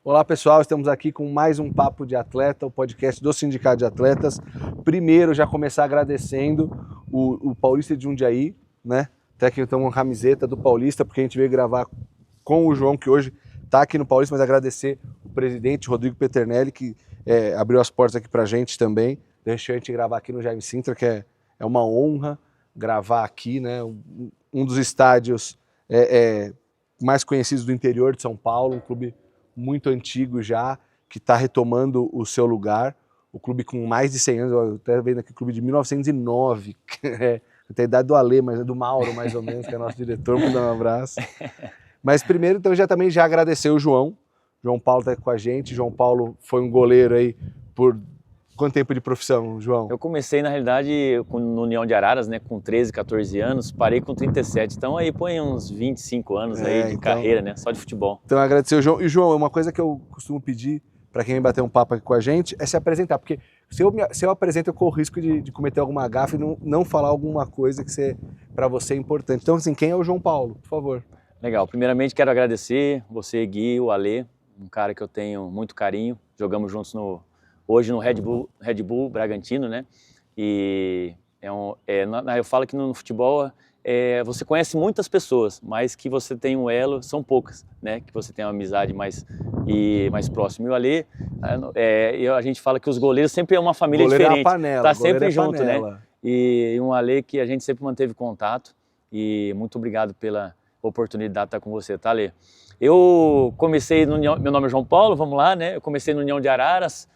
Olá pessoal, estamos aqui com mais um Papo de Atleta, o podcast do Sindicato de Atletas. Primeiro, já começar agradecendo o Paulista de Jundiaí, né? Até que estamos com a camiseta do Paulista, porque a gente veio gravar com o João, que hoje está aqui no Paulista, mas agradecer o presidente Rodrigo Peternelli, que abriu as portas aqui pra gente também. Deixou a gente gravar aqui no Jaime Sintra, que é uma honra gravar aqui, né? Um dos estádios mais conhecidos do interior de São Paulo, um clube muito antigo já, que está retomando o seu lugar, o clube com mais de 100 anos, eu até vendo aqui o clube de 1909, tem a idade do Alê, mas é do Mauro mais ou menos, que é nosso diretor, vou dar um abraço. Mas primeiro, então, já agradecer o João Paulo está aqui com a gente. João Paulo foi um goleiro aí por quanto tempo de profissão, João? Eu comecei, na realidade, no União de Araras, né, com 13, 14 anos, parei com 37, então aí põe uns 25 anos aí de carreira, né, só de futebol. Então agradecer o João. E João, uma coisa que eu costumo pedir para quem vem bater um papo aqui com a gente é se apresentar, porque se eu apresento eu corro o risco de cometer alguma gafe e não falar alguma coisa que para você é importante. Então assim, quem é o João Paulo, por favor? Legal, primeiramente quero agradecer você, Gui, o Alê, um cara que eu tenho muito carinho, jogamos juntos hoje no Red Bull Bragantino, né? E eu falo que no futebol você conhece muitas pessoas, mas que você tem um elo, são poucas, né? Que você tem uma amizade mais próxima. E o Alê, a gente fala que os goleiros sempre é uma família diferente. Tá sempre junto, né? E um Alê que a gente sempre manteve contato. E muito obrigado pela oportunidade de estar com você, tá, Alê? Eu comecei no União, meu nome é João Paulo, vamos lá, né? Eu comecei no União de Araras.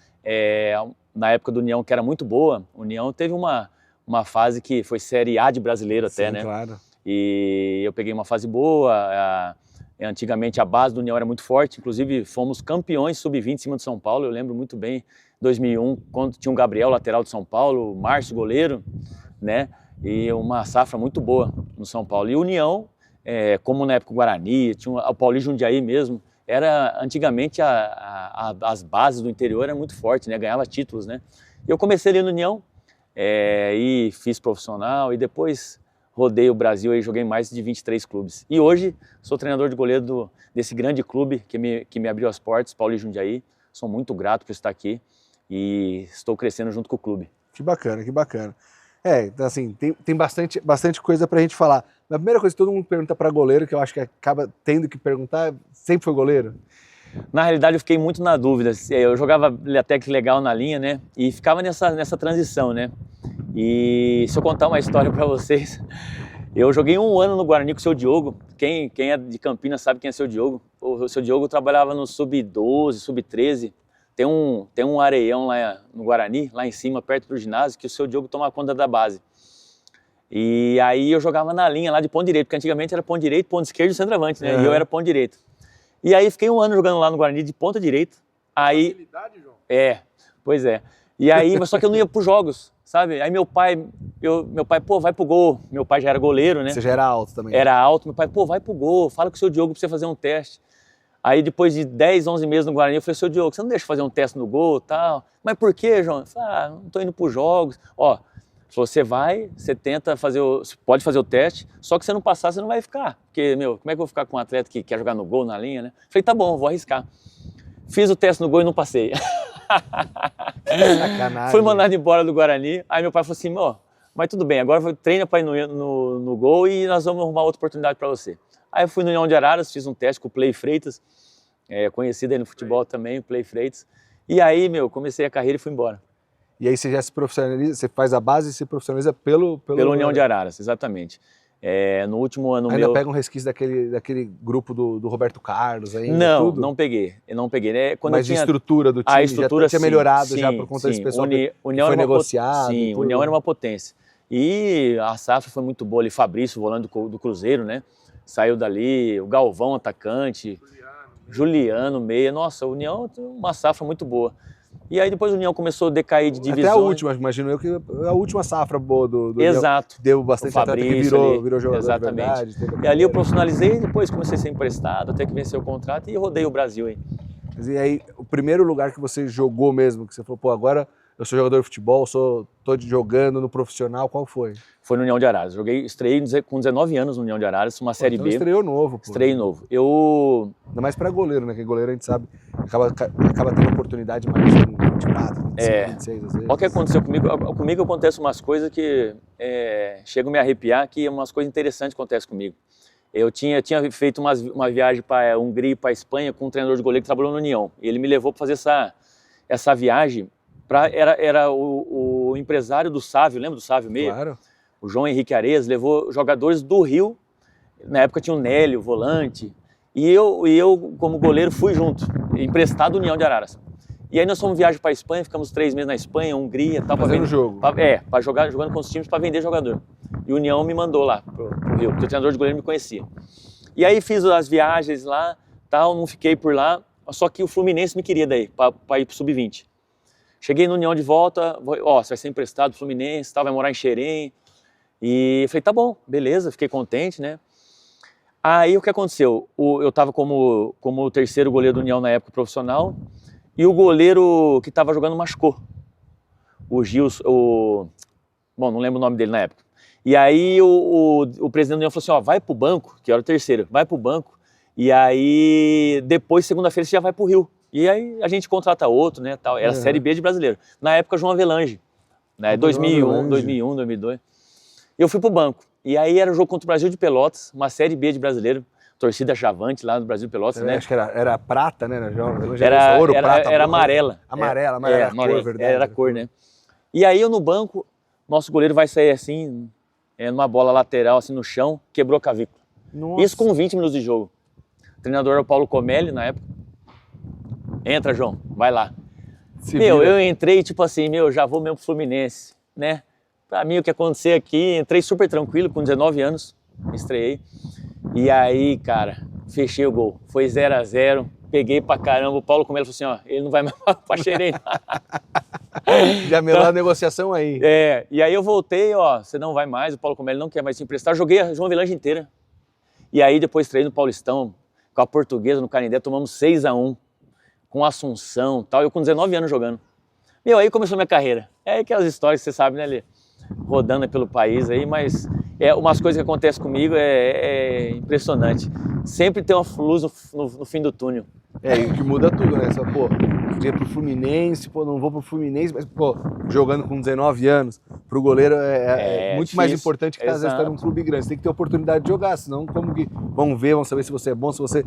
Na época do União, que era muito boa, o União teve uma fase que foi Série A de brasileiro até, né? Claro. E eu peguei uma fase boa. Antigamente a base do União era muito forte, inclusive fomos campeões sub-20 em cima de São Paulo. Eu lembro muito bem, 2001, quando tinha o Gabriel, lateral de São Paulo, o Márcio, goleiro, né? E uma safra muito boa no São Paulo. E o União, como na época o Guarani, tinha o Paulista Jundiaí mesmo, antigamente as bases do interior eram muito fortes, né? Ganhava títulos, né? E eu comecei ali no União e fiz profissional e depois rodei o Brasil e joguei mais de 23 clubes. E hoje sou treinador de goleiro desse grande clube que me abriu as portas, Paulista Jundiaí. Sou muito grato por estar aqui e estou crescendo junto com o clube. Que bacana, que bacana. Então assim, tem bastante coisa pra gente falar. A primeira coisa que todo mundo pergunta para goleiro, que eu acho que acaba tendo que perguntar, sempre foi goleiro? Na realidade eu fiquei muito na dúvida. Eu jogava até que legal na linha, né? E ficava nessa transição, né? E se eu contar uma história para vocês, eu joguei 1 ano no Guarani com o seu Diogo. Quem é de Campinas sabe quem é o seu Diogo. O seu Diogo trabalhava no sub-12, sub-13. Tem um areião lá no Guarani, lá em cima, perto do ginásio, que o seu Diogo toma conta da base. E aí eu jogava na linha lá de ponto direito, porque antigamente era ponto direito, ponto esquerdo e centroavante, né? E eu era ponto direito. E aí fiquei 1 ano jogando lá no Guarani de ponta direita. Aí, João? Pois é. E aí, só que eu não ia pros jogos, sabe? Aí meu pai, pô, vai pro gol. Meu pai já era goleiro, né? Você já era alto também? Era alto. Meu pai, pô, vai pro gol, fala com o seu Diogo pra você fazer um teste. Aí depois de 10, 11 meses no Guarani, eu falei, seu Diogo, você não deixa eu fazer um teste no gol e tal? Mas por quê, João? Eu falei, não tô indo pros jogos. Ó, você tenta você pode fazer o teste, só que se você não passar, você não vai ficar. Porque, como é que eu vou ficar com um atleta que quer jogar no gol, na linha, né? Falei, tá bom, vou arriscar. Fiz o teste no gol e não passei. Sacanagem. Fui mandado embora do Guarani. Aí meu pai falou assim, mas tudo bem, agora treina para ir no gol e nós vamos arrumar outra oportunidade para você. Aí eu fui no União de Araras, fiz um teste com o Play Freitas, conhecido aí no futebol também, o Play Freitas. E aí, comecei a carreira e fui embora. E aí você já se profissionaliza, você faz a base e se profissionaliza pelo União de Araras, exatamente. No último ano ainda pega um resquício daquele grupo do Roberto Carlos aí? Não, tudo? Não peguei. Né? Mas de estrutura do time, a estrutura, já tinha melhorado sim, já por conta desse pessoal União foi negociado? Sim, tudo. União era uma potência. E a safra foi muito boa ali, Fabrício, volante do Cruzeiro, né? Saiu dali, o Galvão, atacante, Juliano, meia. Nossa, a União tem uma safra muito boa. E aí depois o União começou a decair de divisões. Até a última, imagino eu, que a última safra boa do Exato. União, deu bastante Fabrício, atleta que virou jogador. Exatamente. De verdade. E ali eu profissionalizei, depois comecei a ser emprestado, até que venceu o contrato e rodei o Brasil aí. E aí, o primeiro lugar que você jogou mesmo, que você falou, pô, agora eu sou jogador de futebol, tô jogando no profissional, qual foi? Foi no União de Araras. Estreiei com 19 anos no União de Araras, uma Série B. Estreou novo, pô. Estreiei novo. Ainda mais pra goleiro, né? Que goleiro a gente sabe, acaba tendo oportunidade mais com 24, 25, 26 às vezes. Olha o que aconteceu comigo. Comigo acontece umas coisas que chegam a me arrepiar, que umas coisas interessantes acontecem comigo. Eu tinha feito uma viagem para a Hungria e para a Espanha com um treinador de goleiro que trabalhou no União. E ele me levou para fazer essa viagem. Era o empresário do Sávio, lembra do Sávio Meia? Claro. O João Henrique Areias levou jogadores do Rio. Na época tinha o Nélio, volante. E eu, como goleiro, fui junto, emprestado do União de Araras. E aí nós fomos viagem para a Espanha, ficamos 3 meses na Espanha, Hungria, tal. Fazendo jogo. Para jogar, jogando com os times para vender jogador. E o União me mandou lá pro Rio, porque o treinador de goleiro me conhecia. E aí fiz as viagens lá, tal, não fiquei por lá, só que o Fluminense me queria daí, para ir pro Sub-20. Cheguei no União de volta, você vai ser emprestado pro Fluminense, tal, vai morar em Xerém. E falei, tá bom, beleza, fiquei contente, né? Aí o que aconteceu? Eu estava como o terceiro goleiro do União na época profissional, e o goleiro que estava jogando machucou. O Gilson, bom, não lembro o nome dele na época. E aí o presidente do União falou assim, vai pro banco, que era o terceiro, vai pro banco, e aí depois, segunda-feira, você já vai pro Rio. E aí a gente contrata outro, né, tal. Era Série B de brasileiro. Na época, João Avelange, né, 2001, 2002. Eu fui pro banco. E aí era o jogo contra o Brasil de Pelotas, uma Série B de brasileiro, torcida chavante lá no Brasil de Pelotas, né? Acho que era prata, né? Era ouro, prata. Era amarela. Amarela, a cor, verdade. Era a cor, né? E aí eu no banco, nosso goleiro vai sair assim, numa bola lateral, assim no chão, quebrou a clavícula. Nossa. Isso com 20 minutos de jogo. O treinador era o Paulo Comelli na época. Entra, João, vai lá. Eu entrei tipo assim, já vou mesmo pro Fluminense, né? Pra mim, o que aconteceu aqui, entrei super tranquilo, com 19 anos, estreiei. E aí, cara, fechei o gol. Foi 0-0, peguei pra caramba. O Paulo Comelli falou assim, ele não vai mais pra Xerém. Já melou a negociação aí. E aí eu voltei, você não vai mais, o Paulo Comelli não quer mais te emprestar. Joguei a João Avelange inteira. E aí depois treinei no Paulistão, com a Portuguesa, no Canindé, tomamos 6-1, com Assunção e tal. Eu com 19 anos jogando. Aí começou minha carreira. É aquelas histórias que você sabe, né, Lê? Rodando pelo país aí, mas umas coisas que acontecem comigo é impressionante. Sempre tem uma luz no fim do túnel. E o que muda tudo, né? Podia ir pro Fluminense, não vou pro Fluminense, mas, jogando com 19 anos, pro goleiro é muito mais importante que às vezes estar num clube grande. Você tem que ter oportunidade de jogar, senão como que vão ver, vão saber se você é bom, se você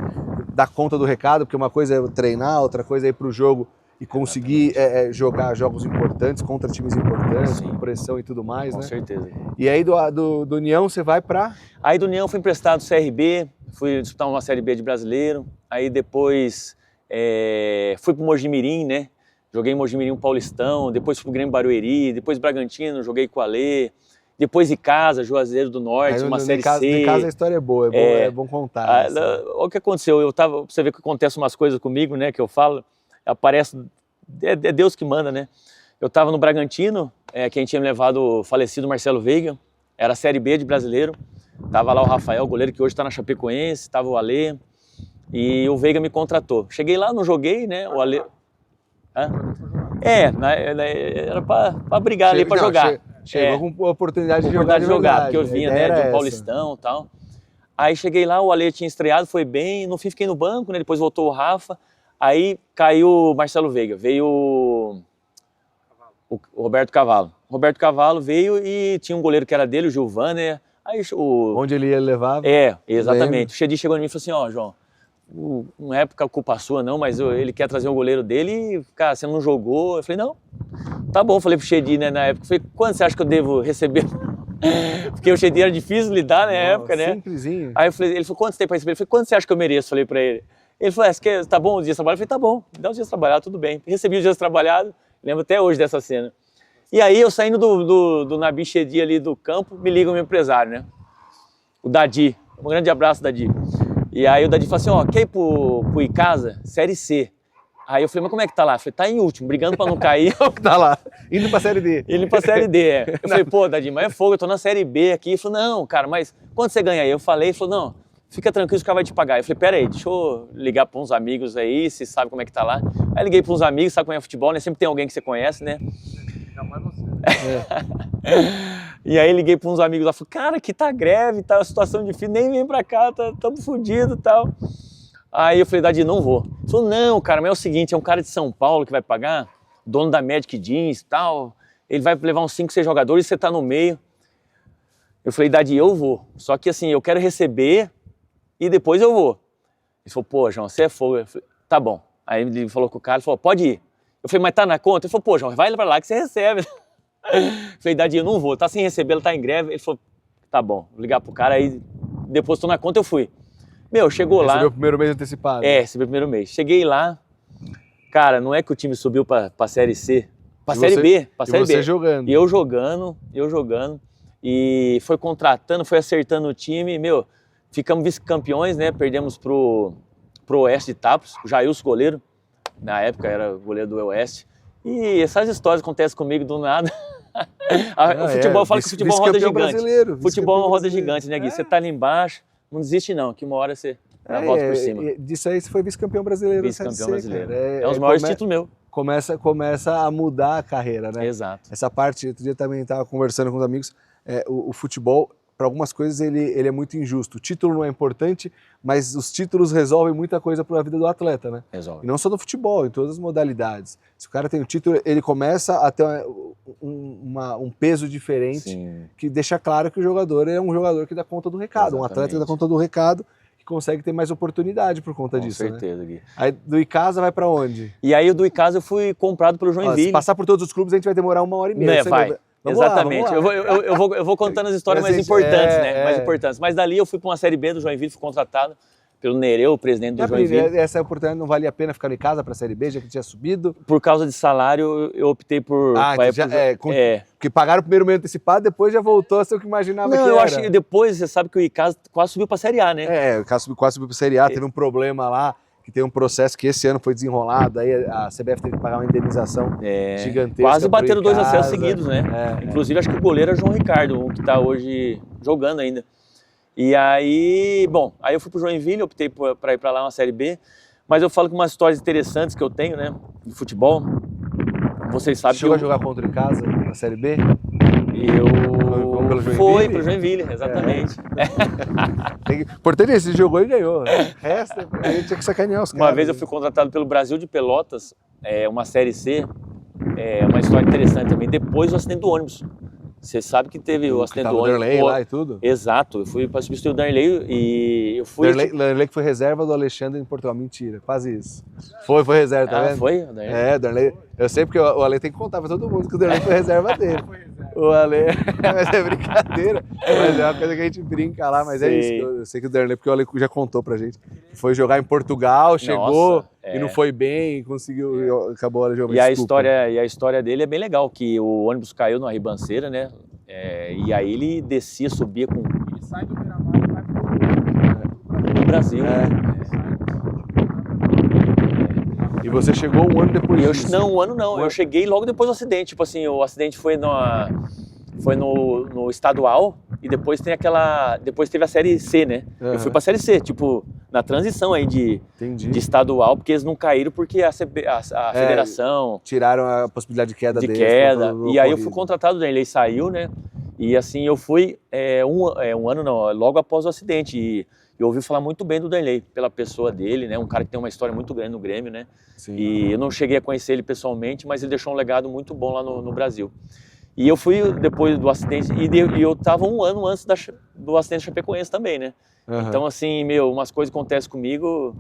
dá conta do recado, porque uma coisa é treinar, outra coisa é ir pro jogo e conseguir jogar jogos importantes contra times importantes, com pressão e tudo mais, com né? Com certeza. E aí do União você vai pra... Aí do União fui emprestado CRB, fui disputar uma Série B de brasileiro, aí depois fui pro Mojimirim, né? Joguei em Mojimirim Paulistão, depois fui pro Grêmio Barueri, depois Bragantino, joguei com o Alê, depois Icasa, Juazeiro do Norte, uma Série C. Icasa a história é boa, é bom contar. Olha o que aconteceu, você vê que acontece umas coisas comigo, né, que eu falo, aparece, é Deus que manda, né? Eu tava no Bragantino, quem tinha me levado o falecido Marcelo Veiga, era a Série B de brasileiro, tava lá o Rafael, goleiro que hoje tá na Chapecoense, tava o Alê, e o Veiga me contratou. Cheguei lá, não joguei, né, o Alê... era pra brigar ali, pra jogar. Chegou com a oportunidade de jogar, porque eu vinha, né, do Paulistão e tal. Aí cheguei lá, o Alê tinha estreado, foi bem, no fim fiquei no banco, né, depois voltou o Rafa, aí caiu o Marcelo Veiga, veio o Roberto Cavalo. O Roberto Cavalo veio e tinha um goleiro que era dele, o Gilvander. Aí onde ele ia levar? Exatamente. Lembro. O Xedi chegou em mim e falou assim, João, não é porque a culpa sua não, mas ele quer trazer um goleiro dele e, cara, você não jogou. Eu falei, não, tá bom. Falei pro Xedi, né, na época. Falei, quanto você acha que eu devo receber? Porque o Xedi era difícil lidar na época, né? Simplesinho. Aí ele falou, quanto você tem pra receber? Eu falei, quanto você acha que eu mereço? Falei pra ele. Ele falou, tá bom os dias trabalhados? Eu falei, tá bom, me dá os dias trabalhados, tudo bem. Recebi os dias trabalhados, lembro até hoje dessa cena. E aí eu saindo do Nabi Xedi ali do campo, me liga o meu empresário, né? O Dadi, um grande abraço, Dadi. E aí o Dadi falou assim, quer ir pro Icasa? Série C. Aí eu falei, mas como é que tá lá? Eu falei, tá em último, brigando pra não cair. Tá lá, indo pra Série D. Indo pra Série D, Eu falei, pô, Dadi, mas é fogo, eu tô na Série B aqui. Ele falou, não, cara, mas quanto você ganha aí? Eu falei, ele falou, não, fica tranquilo, o cara vai te pagar. Eu falei, pera aí, deixa eu ligar pra uns amigos aí, se sabe como é que tá lá. Aí liguei pra uns amigos, sabe como é futebol, né? Sempre tem alguém que você conhece, né? E aí liguei para uns amigos lá, falei, cara, aqui tá greve, tá uma situação difícil, nem vem pra cá, tamo fudido e tal. Aí eu falei, Dadi, não vou. Ele falou, não, cara, mas é o seguinte, é um cara de São Paulo que vai pagar, dono da Magic Jeans e tal, ele vai levar uns 5, 6 jogadores e você tá no meio. Eu falei, Dadi, eu vou, só que assim, eu quero receber e depois eu vou. Ele falou, pô, João, você é fogo. Eu falei, tá bom. Aí ele falou com o cara, ele falou, pode ir. Eu falei, mas tá na conta? Ele falou, pô, João, vai pra lá que você recebe. Eu falei, Dadi, eu não vou, tá sem receber, ele tá em greve. Ele falou, tá bom, vou ligar pro cara, aí depositou na conta, eu fui. Meu, chegou lá... Recebeu o primeiro mês antecipado. É, recebi o primeiro mês. Cheguei lá, cara, não é que o time subiu pra Série C, pra Série B, pra Série B. E você jogando. E eu jogando, e foi contratando, foi acertando o time, meu, ficamos vice-campeões, né, perdemos pro Oeste de Tapos, o Jailson goleiro, na época era o goleiro do Oeste, e essas histórias acontecem comigo do nada. O futebol, eu falo que o futebol é uma roda gigante. Futebol é uma roda gigante, né, Gui? Você tá ali embaixo, não desiste não, que uma hora você volta por cima. Disso aí você foi vice-campeão brasileiro. Vice-campeão brasileiro. É um dos maiores títulos meu. Começa a mudar a carreira, né? Exato. Essa parte, outro dia também estava conversando com os amigos, o futebol, para algumas coisas, ele é muito injusto. O título não é importante, mas os títulos resolvem muita coisa para a vida do atleta, né? Resolve. E não só no futebol, em todas as modalidades. Se o cara tem o título, ele começa a ter um peso diferente. Sim. Que deixa claro que o jogador é um jogador que dá conta do recado, exatamente. Um atleta que dá conta do recado, que consegue ter mais oportunidade por conta disso, né? Com certeza, Gui. Aí do Icasa vai para onde? E aí do Icasa eu fui comprado pelo Joinville. Se passar por todos os clubes, a gente vai demorar 1h30. Vai. Vamos exatamente. Lá. Eu vou contando as histórias mais importantes, né? Mais importantes. Mas dali eu fui para uma Série B do Joinville, fui contratado pelo Nereu, o presidente do Joinville. Essa oportunidade não valia a pena ficar em casa para a Série B, já que tinha subido? Por causa de salário, eu optei por... Porque pagaram o primeiro mês antecipado, depois já voltou a ser o que imaginava que era. Não, eu acho que depois, você sabe que o Icasa quase subiu para a Série A, né? O Icasa quase subiu para a Série A, teve um problema lá, que tem um processo que esse ano foi desenrolado, aí a CBF teve que pagar uma indenização gigantesca. Quase bateram 2 acessos seguidos, né? Inclusive, acho que o goleiro é João Ricardo, o que está hoje jogando ainda. E aí, bom, aí eu fui pro Joinville, optei para ir para lá uma Série B, mas eu falo que umas histórias interessantes que eu tenho, né, de futebol, vocês sabem que chegou a jogar contra o Icasa na Série B? Foi pro Joinville, exatamente. Importante esse jogou e ganhou. Resta, a gente tinha que sacanear os caras. Uma vez eu fui contratado pelo Brasil de Pelotas, uma Série C, uma história interessante também, depois do acidente do ônibus. Você sabe que teve o acidente do ônibus. O Darley lá e tudo? Exato, eu fui para substituir o Darley e eu fui... Darley que foi reserva do Alexandre em Portugal, mentira, quase isso. Foi reserva, tá vendo? Foi? Darley. Eu sei porque o Ale tem que contar pra todo mundo que o Darley foi reserva dele. O Ale, mas é brincadeira, mas é uma coisa que a gente brinca lá, mas é isso. Eu sei que o Darley, porque o Ale já contou pra gente, foi jogar em Portugal, chegou e não foi bem, conseguiu, acabou a jogada. E a história dele é bem legal, que o ônibus caiu numa ribanceira, né? E aí ele descia, subia com... Ele sai do Miramar e vai pro Brasil. E você chegou um ano depois disso? Não, um ano não. Eu cheguei logo depois do acidente. Tipo assim, o acidente foi no estadual e depois depois teve a Série C, né? Uhum. Eu fui pra Série C, tipo, na transição aí de estadual, porque eles não caíram porque a federação... Tiraram a possibilidade de queda deles. E aí eu fui contratado, ele saiu, né? E assim, eu fui um ano não, logo após o acidente. E eu ouvi falar muito bem do Darley, pela pessoa dele, né? Um cara que tem uma história muito grande no Grêmio, né? Sim. E eu não cheguei a conhecer ele pessoalmente, mas ele deixou um legado muito bom lá no Brasil. E eu fui depois do acidente, e eu tava um ano antes do acidente Chapecoense também, né? Uhum. Então, assim, umas coisas acontecem comigo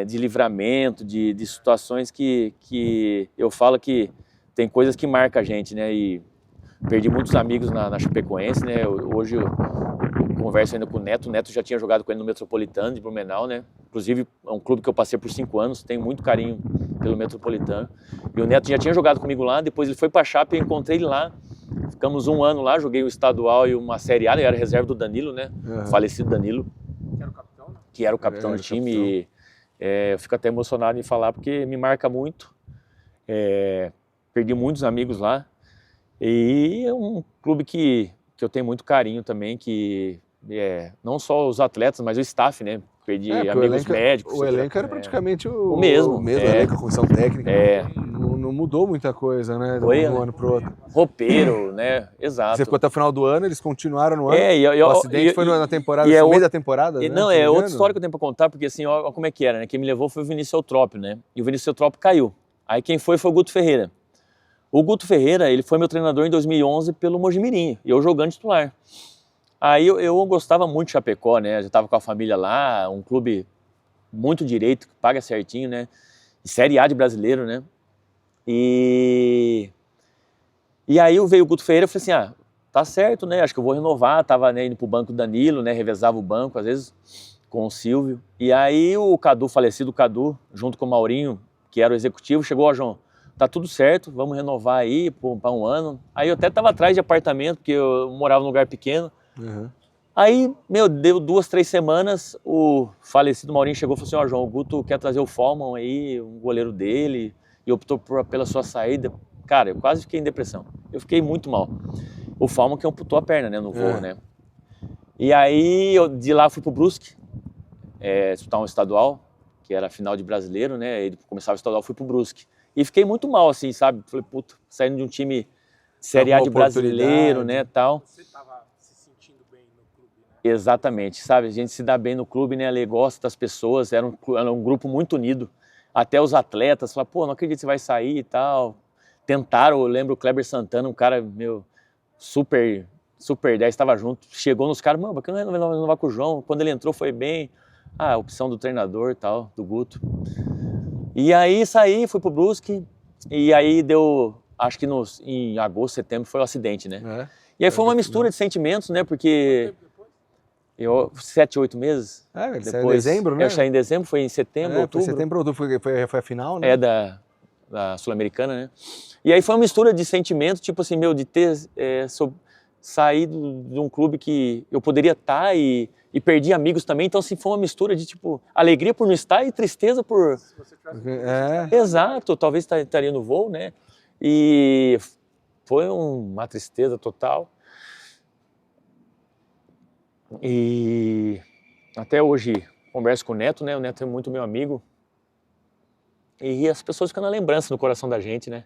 de livramento, de situações que eu falo que tem coisas que marcam a gente, né? E perdi muitos amigos na Chapecoense, né? Hoje eu converso ainda com o Neto já tinha jogado com ele no Metropolitano de Blumenau, né? Inclusive é um clube que eu passei por 5 anos, tenho muito carinho pelo Metropolitano. E o Neto já tinha jogado comigo lá, depois ele foi para a Chape, eu encontrei ele lá, ficamos um ano lá, joguei o estadual e uma Série A, ele era reserva do Danilo, né? Uhum. Falecido Danilo. Que era o capitão, né? Que era o capitão do time. E, eu fico até emocionado em falar porque me marca muito. Perdi muitos amigos lá. E é um clube que eu tenho muito carinho também, que não só os atletas, mas o staff, né? Perdi amigos médicos. O elenco era praticamente o mesmo. Elenco, a comissão técnica. não mudou muita coisa, né? De um ano pro outro. Roupeiro, né? Exato. Você ficou até o final do ano, eles continuaram no ano. O acidente foi na temporada, no meio da temporada, né? Não, é outra história que eu tenho pra contar, porque assim, ó como é que era, né? Quem me levou foi o Vinícius Eutrópio, né? E o Vinícius Eutrópio caiu. Aí quem foi o Guto Ferreira. O Guto Ferreira, ele foi meu treinador em 2011 pelo Mojimirim, e eu jogando titular. Aí eu gostava muito de Chapecó, né? Eu já tava com a família lá, um clube muito direito, que paga certinho, né? Série A de brasileiro, né? E aí veio o Guto Ferreira, eu falei assim, tá certo, né? Acho que eu vou renovar. Tava, né, indo pro banco do Danilo, né? Revezava o banco, às vezes, com o Silvio. E aí o Cadu, falecido Cadu, junto com o Maurinho, que era o executivo, chegou, João, tá tudo certo, vamos renovar aí para um ano. Aí eu até tava atrás de apartamento, porque eu morava num lugar pequeno. Uhum. Aí, deu 2, 3 semanas, o falecido Maurinho chegou e falou assim, João, o Guto quer trazer o Foreman aí, um goleiro dele, e optou pela sua saída. Cara, eu quase fiquei em depressão. Eu fiquei muito mal. O Foreman que amputou a perna, né, no voo, né. E aí, de lá fui pro Brusque, disputar um estadual, que era a final de brasileiro, né, e começava o estadual, fui pro Brusque. E fiquei muito mal, assim, sabe, falei, puta, saindo de um time Série A de brasileiro, né, tal. Você tava se sentindo bem no clube, né? Exatamente, sabe, a gente se dá bem no clube, né, ele gosta das pessoas, era um grupo muito unido. Até os atletas falaram, pô, não acredito que você vai sair e tal. Tentaram, eu lembro o Kleber Santana, um cara, super 10, estava junto. Chegou nos caras, mano, por que não renovar com o João? Quando ele entrou foi bem. A opção do treinador e tal, do Guto. E aí saí, fui pro Brusque, e aí deu, acho que em agosto, setembro foi o acidente, né? E aí foi uma mistura de sentimentos, né, porque... 7, 8 meses. Ele saiu em dezembro, né? Eu saí em dezembro, foi em setembro, outubro. Foi setembro, outubro, foi a final, né? Da Sul-Americana, né? E aí foi uma mistura de sentimentos, tipo assim, de ter saído de um clube que eu poderia estar e perdi amigos também. Então, assim, foi uma mistura de, tipo, alegria por não estar e tristeza por... Se você tivesse... Exato, talvez estaria no voo, né? E foi uma tristeza total. E até hoje converso com o Neto, né? O Neto é muito meu amigo. E as pessoas ficam na lembrança no coração da gente, né?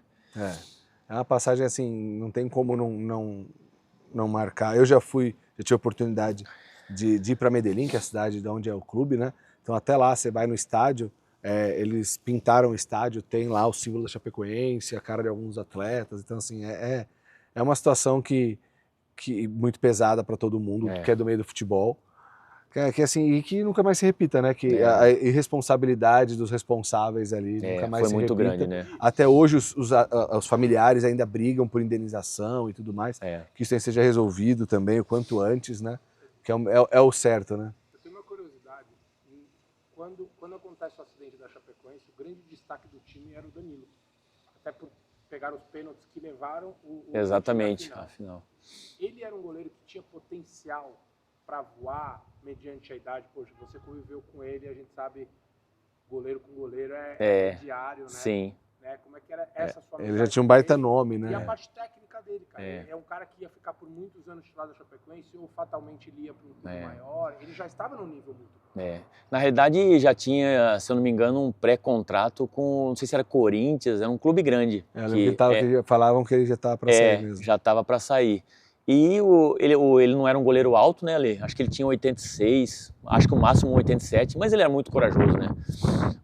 É uma passagem assim, não tem como não marcar. Eu já tive a oportunidade de ir para Medellín, que é a cidade de onde é o clube, né? Então até lá você vai no estádio, eles pintaram o estádio, tem lá o símbolo da Chapecoense, a cara de alguns atletas. Então assim, é uma situação que muito pesada para todo mundo, que é do meio do futebol, que assim, e que nunca mais se repita, né? Que a irresponsabilidade dos responsáveis ali nunca mais se repita. Foi muito grande, né? Até hoje os familiares ainda brigam por indenização e tudo mais, que isso aí seja resolvido também o quanto antes, né? Que é o certo, né? Eu tenho uma curiosidade, quando acontece o acidente da Chapecoense, o grande destaque do time era o Danilo, até por pegar os pênaltis que levaram o Exatamente, time à final. Ele era um goleiro que tinha potencial para voar mediante a idade. Poxa, você conviveu com ele, a gente sabe, goleiro com goleiro é diário, né? Sim. Né? Como é que era essa sua Ele já tinha um baita nome, né? E a parte técnica dele, cara. É um cara que ia ficar por muitos anos titular da Chapecoense ou fatalmente ele ia para um clube maior. Ele já estava num nível muito bom. Na realidade, já tinha, se eu não me engano, um pré-contrato com, não sei se era Corinthians, era um clube grande. Falavam que ele já estava para sair mesmo. Já estava para sair. E ele não era um goleiro alto, né, Ale? Acho que ele tinha 86, acho que o máximo 87, mas ele era muito corajoso, né?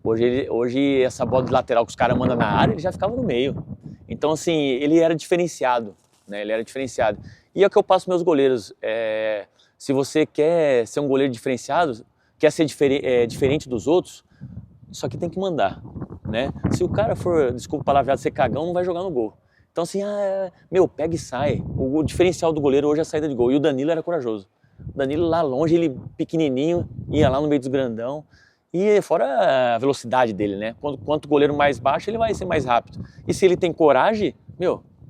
Hoje essa bola de lateral que os caras mandam na área, ele já ficava no meio. Então, assim, ele era diferenciado, né? Ele era diferenciado. E é o que eu passo para meus goleiros. Se você quer ser um goleiro diferenciado, quer ser diferente dos outros, só que tem que mandar, né? Se o cara for, desculpa o palavreado, ser cagão, não vai jogar no gol. Então assim, pega e sai. O diferencial do goleiro hoje é a saída de gol. E o Danilo era corajoso. O Danilo lá longe, ele pequenininho, ia lá no meio dos grandão. E fora a velocidade dele, né? Quanto o goleiro mais baixo, ele vai ser mais rápido. E se ele tem coragem,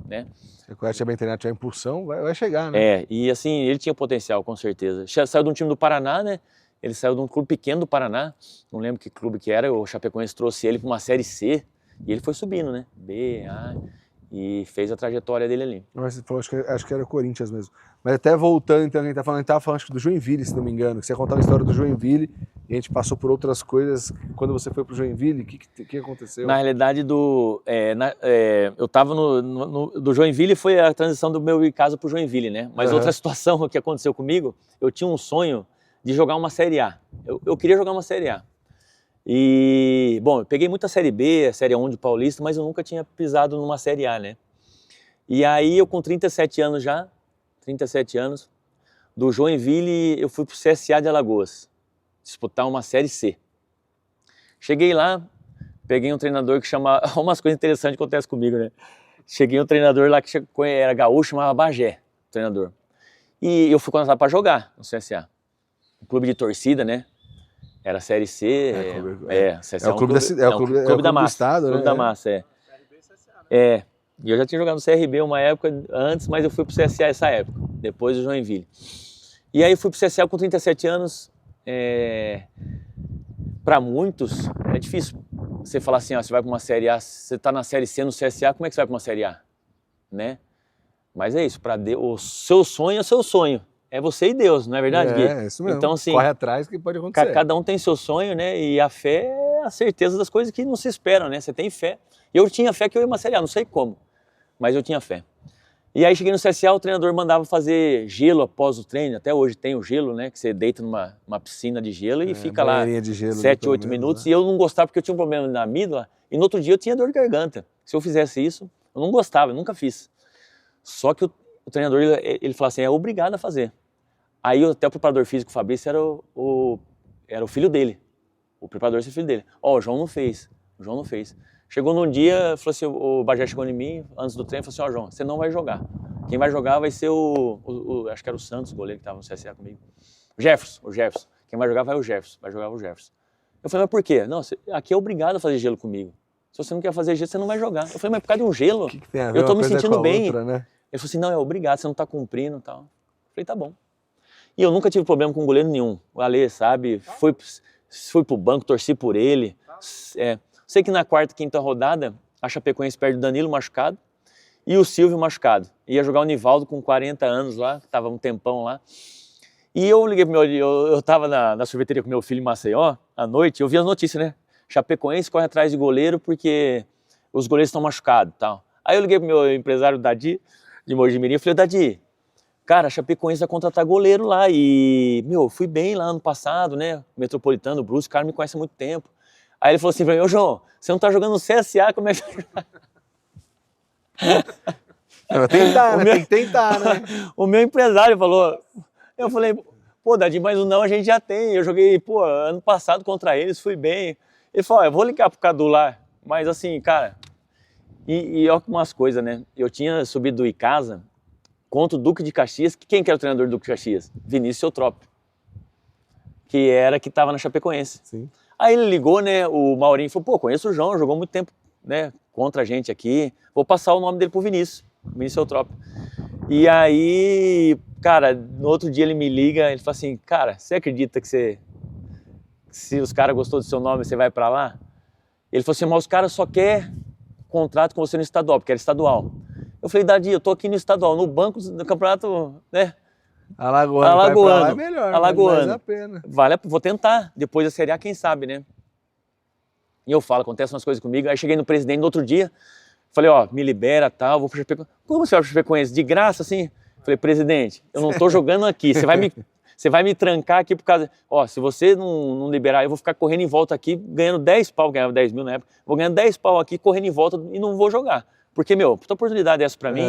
né? Se o cara tiver bem treinado, tiver impulsão, vai chegar, né? E assim, ele tinha potencial, com certeza. Saiu de um time do Paraná, né? Ele saiu de um clube pequeno do Paraná. Não lembro que clube que era. O Chapecoense trouxe ele para uma Série C. E ele foi subindo, né? B, A... E fez a trajetória dele ali. Mas você falou, acho que era Corinthians mesmo. Mas até voltando, então, a gente estava falando acho que do Joinville, se não me engano, que você ia contar uma história do Joinville, e a gente passou por outras coisas. Quando você foi pro Joinville, o que aconteceu? Na realidade, eu estava do Joinville, foi a transição do meu casa para o Joinville, né? Mas outra situação que aconteceu comigo, eu tinha um sonho de jogar uma Série A. Eu queria jogar uma Série A. E, bom, eu peguei muita Série B, Série 1 de Paulista, mas eu nunca tinha pisado numa Série A, né? E aí, eu com 37 anos já, 37 anos, do Joinville, eu fui pro CSA de Alagoas, disputar uma Série C. Cheguei lá, peguei um treinador que chama... Umas coisas interessantes que acontecem comigo, né? Cheguei um treinador lá que era gaúcho, chamava Bagé, treinador. E eu fui contratado para jogar no CSA. Um clube de torcida, né? Era Série C. CSA é o clube da massa. Estado, clube da massa, CRB e CSA, né? E eu já tinha jogado no CRB uma época antes, mas eu fui pro CSA essa época, depois do Joinville. E aí fui pro CSA com 37 anos. Para muitos, é difícil você falar assim, ó, você vai para uma Série A, você está na Série C no CSA, como é que você vai para uma Série A? Né? Mas é isso, o seu sonho é seu sonho. É você e Deus, não é verdade, Gui? É isso mesmo. Então, assim, corre atrás que pode acontecer. Cada um tem seu sonho, né? E a fé é a certeza das coisas que não se esperam, né? Você tem fé. Eu tinha fé que eu ia uma Série A, não sei como, mas eu tinha fé. E aí cheguei no CSA, o treinador mandava fazer gelo após o treino. Até hoje tem o gelo, né? Que você deita numa piscina de gelo e fica lá 7, 8 minutos. Né? E eu não gostava porque eu tinha um problema na amígdala. E no outro dia eu tinha dor de garganta. Se eu fizesse isso, eu não gostava, eu nunca fiz. Só que o treinador, ele falou assim, é obrigado a fazer. Aí até o preparador físico, o Fabrício, era o filho dele. O preparador era o filho dele. O João não fez. O João não fez. Chegou num dia, falou assim, o Bagé chegou em mim, antes do treino, falou assim, João, você não vai jogar. Quem vai jogar vai ser acho que era o Santos, o goleiro que estava no CSA comigo. O Jefferson. Quem vai jogar vai o Jefferson, vai jogar o Jefferson. Eu falei, mas por quê? Não, aqui é obrigado a fazer gelo comigo. Se você não quer fazer gelo, você não vai jogar. Eu falei, mas por causa de um gelo, que tem a ver eu tô me sentindo bem. Outra, né? Ele falou assim, não, é obrigado, você não tá cumprindo e tal. Eu falei, tá bom. E eu nunca tive problema com goleiro nenhum. O Alê, sabe, fui pro banco, torci por ele. Sei que na quarta, quinta rodada, a Chapecoense perde o Danilo machucado e o Silvio machucado. Ia jogar o Nivaldo com 40 anos lá, que tava um tempão lá. E eu liguei pro eu tava na sorveteria com meu filho em Maceió, à noite, eu vi as notícias, né? Chapecoense corre atrás de goleiro porque os goleiros estão machucados e tal. Aí eu liguei pro meu empresário Dadi, de Mogi Mirim, eu falei, Dadi, cara, a Chapecoense vai contratar goleiro lá e, fui bem lá ano passado, né? Metropolitano, o Bruce, o cara me conhece há muito tempo. Aí ele falou assim pra mim, ô João, você não tá jogando no CSA, como é que você vai jogar? Tem que tentar, né? O meu empresário falou, eu falei, pô, Dadi, mas o não a gente já tem. Eu joguei, ano passado contra eles, fui bem. Ele falou, eu vou ligar pro Cadu lá. Mas assim, cara, e olha umas coisas, né? Eu tinha subido do Icasa contra o Duque de Caxias. Quem que era o treinador do Duque de Caxias? Vinícius Eutrópio, que tava na Chapecoense. Sim. Aí ele ligou, né, o Maurinho falou, conheço o João, jogou muito tempo, né, contra a gente aqui, vou passar o nome dele pro Vinícius Eutrópio. E aí, cara, no outro dia ele me liga, ele fala assim, cara, você acredita que se os caras gostou do seu nome, você vai pra lá? Ele falou assim, mas os caras só querem contrato com você no estadual, porque era estadual. Eu falei, Dadi, eu tô aqui no estadual, no banco do campeonato, né? Alagoano. É melhor, Alagoano. Vale a pena. Vou tentar. Depois da Série A, quem sabe, né? E eu falo, acontecem umas coisas comigo. Aí cheguei no presidente no outro dia, falei, me libera, tal, vou pro Chapecoense. Como você vai pro Chapecoense? De graça, assim? Falei, presidente, eu não tô jogando aqui. Você vai me trancar aqui por causa... se você não liberar, eu vou ficar correndo em volta aqui, ganhando 10 pau, ganhava 10 mil na época, vou ganhando 10 pau aqui, correndo em volta e não vou jogar. Porque, puta oportunidade essa pra mim.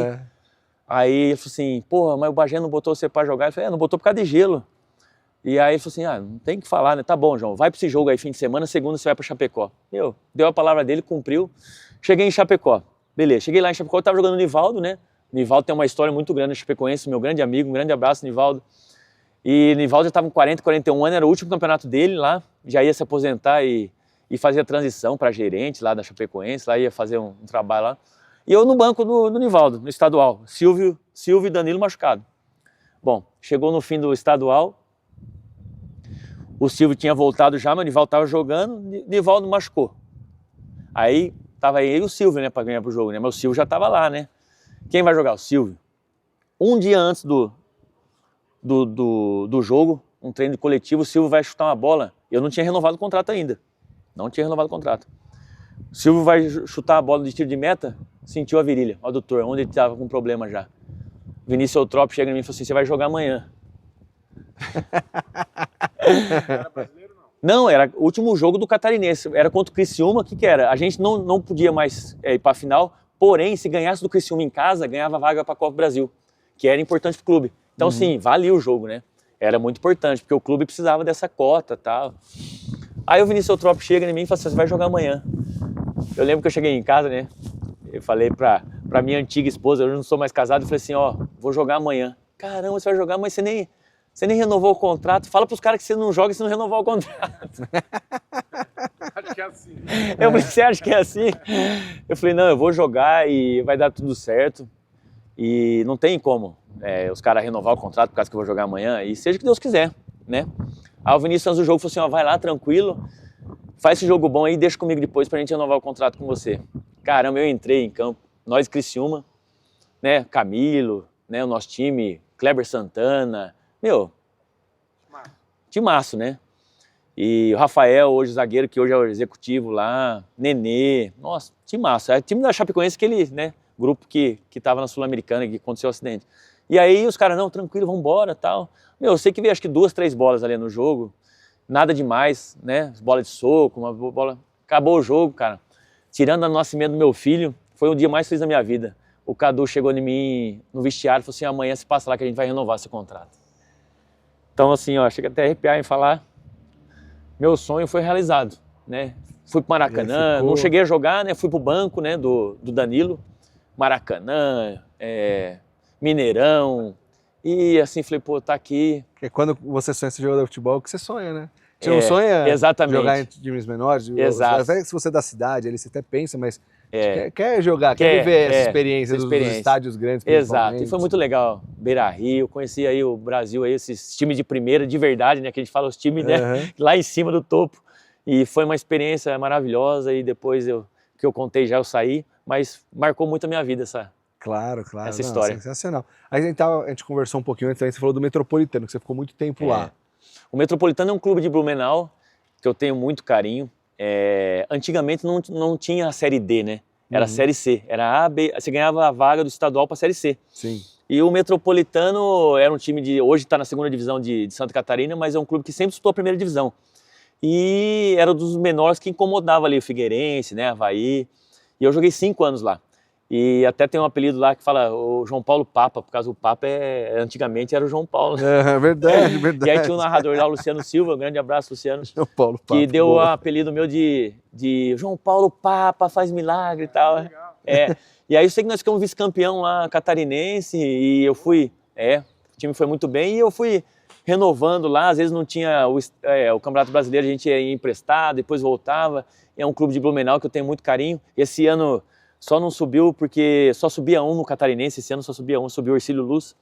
Aí ele falou assim, porra, mas o Bagé não botou você pra jogar? Eu falei, não botou por causa de gelo. E aí ele falou assim, não tem que falar, né? Tá bom, João, vai pra esse jogo aí fim de semana, segunda você vai pra Chapecó. Deu a palavra dele, cumpriu. Cheguei em Chapecó. Beleza, cheguei lá em Chapecó, eu tava jogando o Nivaldo, né? O Nivaldo tem uma história muito grande no Chapecoense, meu grande amigo, um grande abraço, Nivaldo. E o Nivaldo já tava com 40, 41 anos, era o último campeonato dele lá, já ia se aposentar e fazer a transição pra gerente lá da Chapecoense, lá ia fazer um trabalho lá. E eu no banco do Nivaldo, no estadual, Silvio e Danilo machucado. Bom, chegou no fim do estadual, o Silvio tinha voltado já, mas o Nivaldo estava jogando, o Nivaldo machucou. Aí tava ele e o Silvio, né, para ganhar pro jogo, né? Mas o Silvio já estava lá, né? Quem vai jogar? O Silvio. Um dia antes do jogo, um treino coletivo, o Silvio vai chutar uma bola. Eu não tinha renovado o contrato ainda. Não tinha renovado o contrato. O Silvio vai chutar a bola de tiro de meta, sentiu a virilha, o adutor, onde ele estava com problema já. Vinícius Eutrópio chega em mim e falou assim, você vai jogar amanhã. Era brasileiro, não? Não, era o último jogo do Catarinense, era contra o Criciúma, o que era? A gente não podia mais ir para a final, porém, se ganhasse do Criciúma em casa, ganhava vaga para a Copa do Brasil, que era importante para o clube. Então, sim, valia o jogo, né? Era muito importante, porque o clube precisava dessa cota e tal. Aí o Vinícius Eutrópio chega em mim e fala assim, você vai jogar amanhã. Eu lembro que eu cheguei em casa, né? Eu falei pra minha antiga esposa, eu não sou mais casado, eu falei assim, ó, vou jogar amanhã. Caramba, você vai jogar, mas você nem renovou o contrato. Fala pros caras que você não joga se não renovar o contrato. Acho que é assim. Eu falei, você acha que é assim? Eu falei, não, eu vou jogar e vai dar tudo certo. E não tem como os caras renovar o contrato por causa que eu vou jogar amanhã. E seja o que Deus quiser, né? Aí o Vinícius antes do jogo falou assim, ó, vai lá tranquilo, faz esse jogo bom aí e deixa comigo depois pra gente renovar o contrato com você. Caramba, eu entrei em campo, nós Criciúma, né, Camilo, né, o nosso time, Kleber Santana, meu, timaço, né? E o Rafael, hoje zagueiro, que hoje é o executivo lá, Nenê, nossa, timaço. É o time da Chapecoense, aquele, né, grupo que tava na Sul-Americana, que aconteceu o acidente. E aí os caras, não, tranquilo, vambora, tal. Meu, eu sei que veio acho que 2, 3 bolas ali no jogo, nada demais, né, bola de soco, uma bola... Acabou o jogo, cara. Tirando a nascimento do meu filho, foi o dia mais feliz da minha vida. O Cadu chegou em mim no vestiário e falou assim, amanhã você passa lá que a gente vai renovar seu contrato. Então assim, ó, chega até a arrepiar em falar, meu sonho foi realizado, né? Fui pro Maracanã, não cheguei a jogar, né? Fui pro banco, né, do Danilo, Maracanã, Mineirão, e assim, falei, pô, tá aqui. Porque quando você sonha esse jogador de futebol, que você sonha, né? Você não sonha exatamente. jogar em times menores? Exato. Até se você é da cidade, ali você até pensa, mas quer jogar, quer viver essa experiência dos estádios grandes. Exato, e foi muito legal. Beira-Rio, conheci aí o Brasil, aí, esses times de primeira, de verdade, né? Que a gente fala os times, né? Lá em cima do topo. E foi uma experiência maravilhosa e depois que eu contei já, eu saí, mas marcou muito a minha vida essa história. Sensacional. Aí a gente conversou um pouquinho antes, você falou do Metropolitano, que você ficou muito tempo lá. O Metropolitano é um clube de Blumenau que eu tenho muito carinho. Antigamente não tinha a Série D, né? Era a Série C. Era A, B, você ganhava a vaga do estadual para a Série C. Sim. E o Metropolitano era um time hoje está na segunda divisão de Santa Catarina, mas é um clube que sempre disputou a primeira divisão. E era um dos menores que incomodava ali o Figueirense, né, Avaí. E eu joguei 5 anos lá. E até tem um apelido lá que fala o João Paulo Papa, por causa do Papa antigamente era o João Paulo. É verdade, verdade. E aí tinha um narrador lá, o Luciano Silva, um grande abraço, Luciano. João Paulo Papa. Que deu o apelido meu de João Paulo Papa faz milagre e tal. E aí eu sei que nós ficamos vice-campeão lá catarinense e eu fui, o time foi muito bem e eu fui renovando lá, às vezes não tinha o Campeonato Brasileiro, a gente ia emprestado, depois voltava. É um clube de Blumenau que eu tenho muito carinho. Esse ano só não subiu porque só subia um no Catarinense, esse ano só subia um, subiu o Ercílio Luz.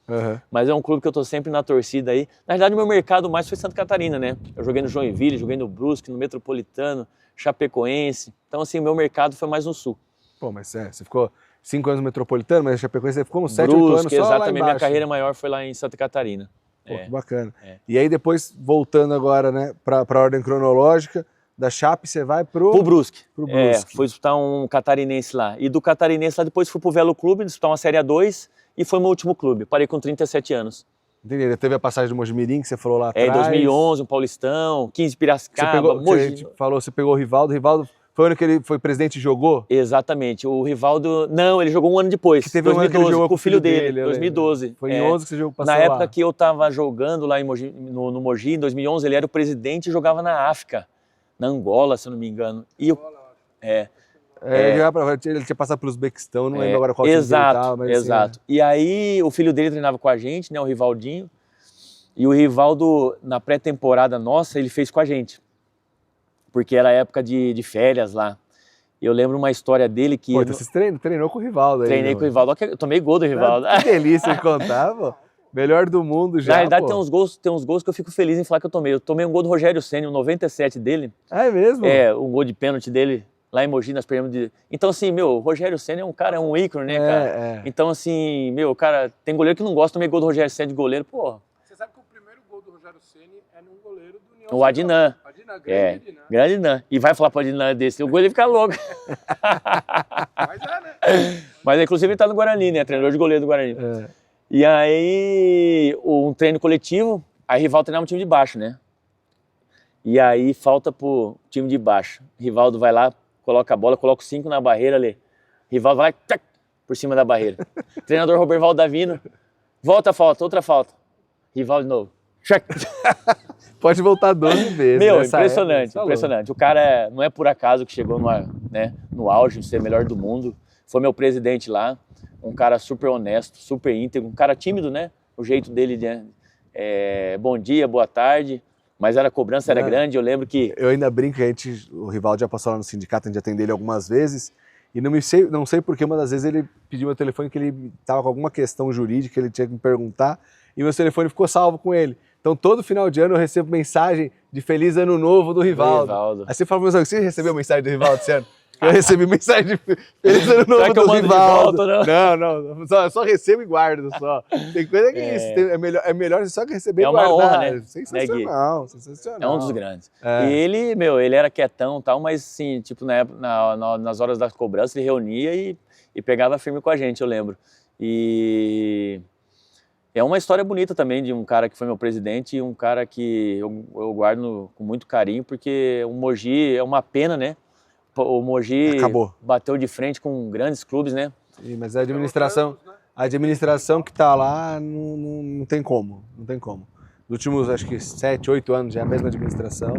Mas é um clube que eu tô sempre na torcida aí. Na verdade, o meu mercado mais foi Santa Catarina, né? Eu joguei no Joinville, joguei no Brusque, no Metropolitano, Chapecoense. Então, assim, o meu mercado foi mais no Sul. Pô, mas você ficou 5 anos no Metropolitano, mas Chapecoense você ficou uns 7, 8 anos só exatamente, lá embaixo. Minha carreira maior foi lá em Santa Catarina. Pô, que bacana. E aí depois, voltando agora, né, pra ordem cronológica, da Chape você vai pro Brusque. Pro Brusque. Fui disputar um catarinense lá. E do catarinense lá depois fui pro Velo Clube, disputar uma Série A2 e foi meu último clube. Parei com 37 anos. Entendi. Teve a passagem do Mojimirim que você falou lá atrás. Em 2011, um Paulistão, 15 Piracicaba, Mogi. Você pegou o Rivaldo. O Rivaldo foi o ano que ele foi presidente e jogou? Exatamente. O Rivaldo... Não, ele jogou um ano depois. Que teve 2012, um ano que ele jogou com o filho dele, 2012. Foi em 11 que você jogou, passou Na lá. época que eu tava jogando lá em Mogi, no Mogi, em 2011, ele era o presidente e jogava na África. Na Angola, se eu não me engano. E ele tinha passado pelo Uzbequistão, não lembro agora qual time ele tava, mas exato. E aí o filho dele treinava com a gente, né, o Rivaldinho. E o Rivaldo, na pré-temporada nossa, ele fez com a gente. Porque era época de férias lá. E eu lembro uma história dele que... Pô, então você treinou com o Rivaldo aí. Treinei com o Rivaldo. Eu tomei gol do Rivaldo. Que delícia de contar, pô. Melhor do mundo já, Na verdade, pô. tem uns gols que eu fico feliz em falar que eu tomei. Eu tomei um gol do Rogério Ceni, um 97 dele. Ah, é mesmo? Um gol de pênalti dele lá em Mogi, nós perdemos de... Então, assim, o Rogério Ceni é um cara, é um ícone, né, cara? Então, assim, cara, tem goleiro que não gosta, tomei gol do Rogério Ceni de goleiro, pô. Você sabe que o primeiro gol do Rogério Ceni Ceni é num goleiro do União. O Adnan. Adnan, grande Adnan. Grande Adnan. E vai falar pro Adnan desse, o gol ele fica louco. Mas né? Mas inclusive ele tá no Guarani, né? Treinador de goleiro do Guarani. É. E aí, um treino coletivo, aí Rivaldo treinava um time de baixo, né? E aí falta pro time de baixo. Rivaldo vai lá, coloca a bola, coloca 5 na barreira ali. Rivaldo vai lá, tchac, por cima da barreira. Treinador Robervaldo Davino, volta a falta, outra falta. Rivaldo de novo. Tchac. Pode voltar 12 vezes. Meu, nessa impressionante, época, impressionante. O cara não é por acaso que chegou no auge de ser melhor do mundo. Foi meu presidente lá, um cara super honesto, super íntegro, um cara tímido, né? O jeito dele de bom dia, boa tarde, mas a cobrança era grande. Eu lembro que... Eu ainda brinco que o Rivaldo já passou lá no sindicato, a gente atendeu ele algumas vezes, e não sei porque uma das vezes ele pediu meu telefone que ele estava com alguma questão jurídica que ele tinha que me perguntar, e meu telefone ficou salvo com ele. Então todo final de ano eu recebo mensagem de Feliz Ano Novo do Rivaldo. Aí você fala, meu amigo, você recebeu mensagem do Rivaldo esse ano? Eu recebi mensagem de Feliz Ano Novo Será que eu do mando Rivaldo. de volta, não? Eu só recebo e guardo só. Tem coisa que é isso, é melhor só que receber e uma guardar. honra, né? Sensacional, sensacional. É um dos grandes. E ele era quietão e tal, mas sim, tipo, nas horas da cobrança ele reunia e pegava firme com a gente, eu lembro. E é uma história bonita também de um cara que foi meu presidente e um cara que eu guardo com muito carinho, porque o Mogi é uma pena, né? O Mogi bateu de frente com grandes clubes, né? Mas a administração que está lá não tem como, não tem como. Nos últimos, acho que 7, 8 anos já é a mesma administração.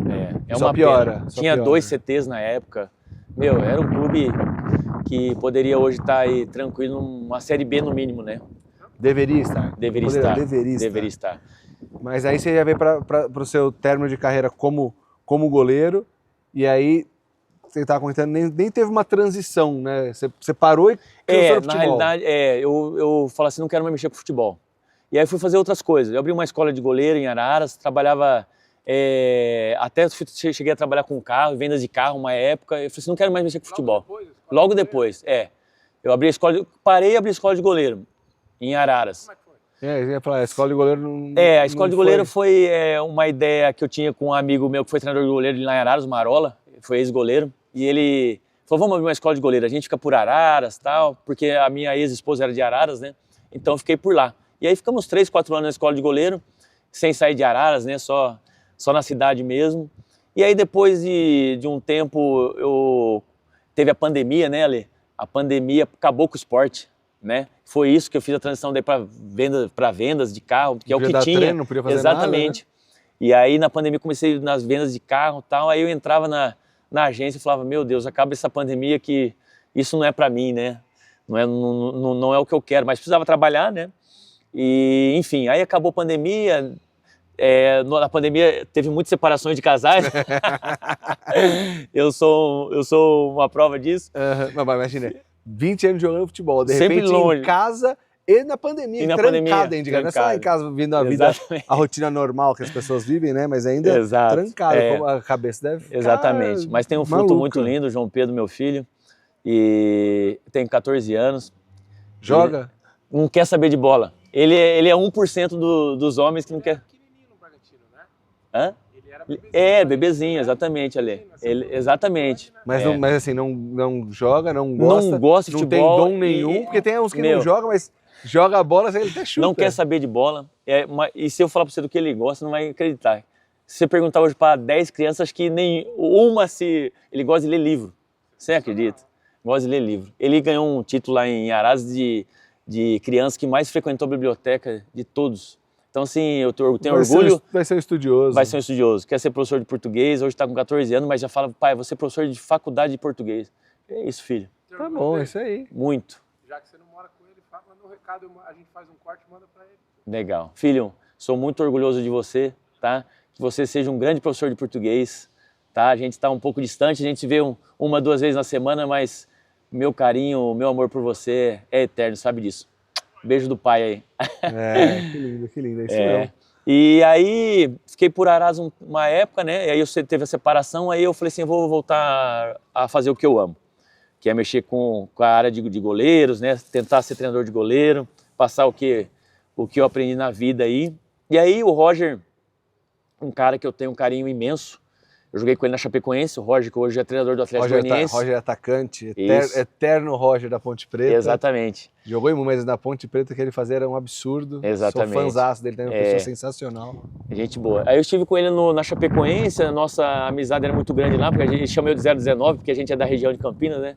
Só uma piora. Tinha 2 CTs na época. Meu, era um clube que poderia hoje estar aí tranquilo numa Série B no mínimo, né? Deveria estar. Deveria estar. Mas aí você já veio para o seu término de carreira como goleiro, e aí você estava comentando, nem teve uma transição, né? Você parou e começou no futebol. Na realidade, eu falei assim, não quero mais mexer com futebol. E aí fui fazer outras coisas. Eu abri uma escola de goleiro em Araras, trabalhava, até cheguei a trabalhar com carro, vendas de carro uma época. Eu falei assim, não quero mais mexer com futebol. Logo depois, eu abri a escola, parei e abri a escola de goleiro em Araras. Como é que foi? Eu ia falar, a escola de goleiro não... A escola de goleiro foi uma ideia que eu tinha com um amigo meu que foi treinador de goleiro lá em Araras, o Marola, foi ex-goleiro. E ele falou, vamos abrir uma escola de goleiro, a gente fica por Araras e tal, porque a minha ex-esposa era de Araras, né? Então eu fiquei por lá. E aí ficamos 3, 4 anos na escola de goleiro, sem sair de Araras, né? Só na cidade mesmo. E aí depois de um tempo, teve a pandemia, né, Ale? A pandemia acabou com o esporte, né? Foi isso que eu fiz a transição daí para vendas de carro, que é o que tinha. Treino, não podia fazer exatamente. Nada, né? E aí na pandemia comecei nas vendas de carro e tal, aí eu entrava na agência e falava, meu Deus, acaba essa pandemia que isso não é para mim, né? Não é o que eu quero, mas precisava trabalhar, né? E, enfim, aí acabou a pandemia, na pandemia teve muitas separações de casais, eu sou uma prova disso. Mas imagina, 20 anos jogando futebol, de sempre repente longe. Em casa e na pandemia, trancado ainda, não é só lá em casa vivendo a vida, a rotina normal que as pessoas vivem, né? Mas ainda trancado, como a cabeça deve ficar. Exatamente, mas tem um fruto muito lindo, João Pedro, meu filho, e tem 14 anos. Joga? Não quer saber de bola. Ele é 1% dos homens que não quer... pequenininho no Bragantino, né? Hã? Ele era bebezinho. Bebezinho, exatamente, Ale. Exatamente. Mas assim, não joga, não gosta. Não gosta de futebol. Não tem dom nenhum, porque tem uns que não jogam, mas joga a bola, ele até chuta. Não quer saber de bola. E se eu falar pra você do que ele gosta, não vai acreditar. Se você perguntar hoje para 10 crianças, acho que nenhuma ele gosta de ler livro. Você acredita? Gosta de ler livro. Ele ganhou um título lá em Araras de criança que mais frequentou a biblioteca de todos. Então, assim, eu tenho orgulho. Vai ser um estudioso. Vai ser um estudioso. Quer ser professor de português, hoje está com 14 anos, mas já fala, pai, vou ser professor de faculdade de português. É isso, filho. Tá bom, é isso aí. Muito. Já que você não mora com ele, manda um recado, a gente faz um corte e manda para ele. Legal. Filho, sou muito orgulhoso de você, tá? Que você seja um grande professor de português, tá? A gente está um pouco distante, a gente se vê 1, 2 vezes na semana, mas meu carinho, meu amor por você é eterno, sabe disso. Beijo do pai aí. Que lindo, é isso mesmo. E aí, fiquei por Araras uma época, né? E aí teve a separação, aí eu falei assim, vou voltar a fazer o que eu amo, que é mexer com a área de goleiros, né? Tentar ser treinador de goleiro, passar o que eu aprendi na vida aí. E aí o Roger um cara que eu tenho um carinho imenso. Eu joguei com ele na Chapecoense, o Roger, que hoje é treinador do Atlético Goianiense. Roger é atacante, eterno Roger da Ponte Preta. Exatamente. Jogou em momentos na Ponte Preta que ele fazia era um absurdo. Exatamente. Sou fãzaço dele, também, uma pessoa sensacional. Gente boa. Aí eu estive com ele na Chapecoense, a nossa amizade era muito grande lá, porque a gente chama eu de 019, porque a gente é da região de Campinas, né?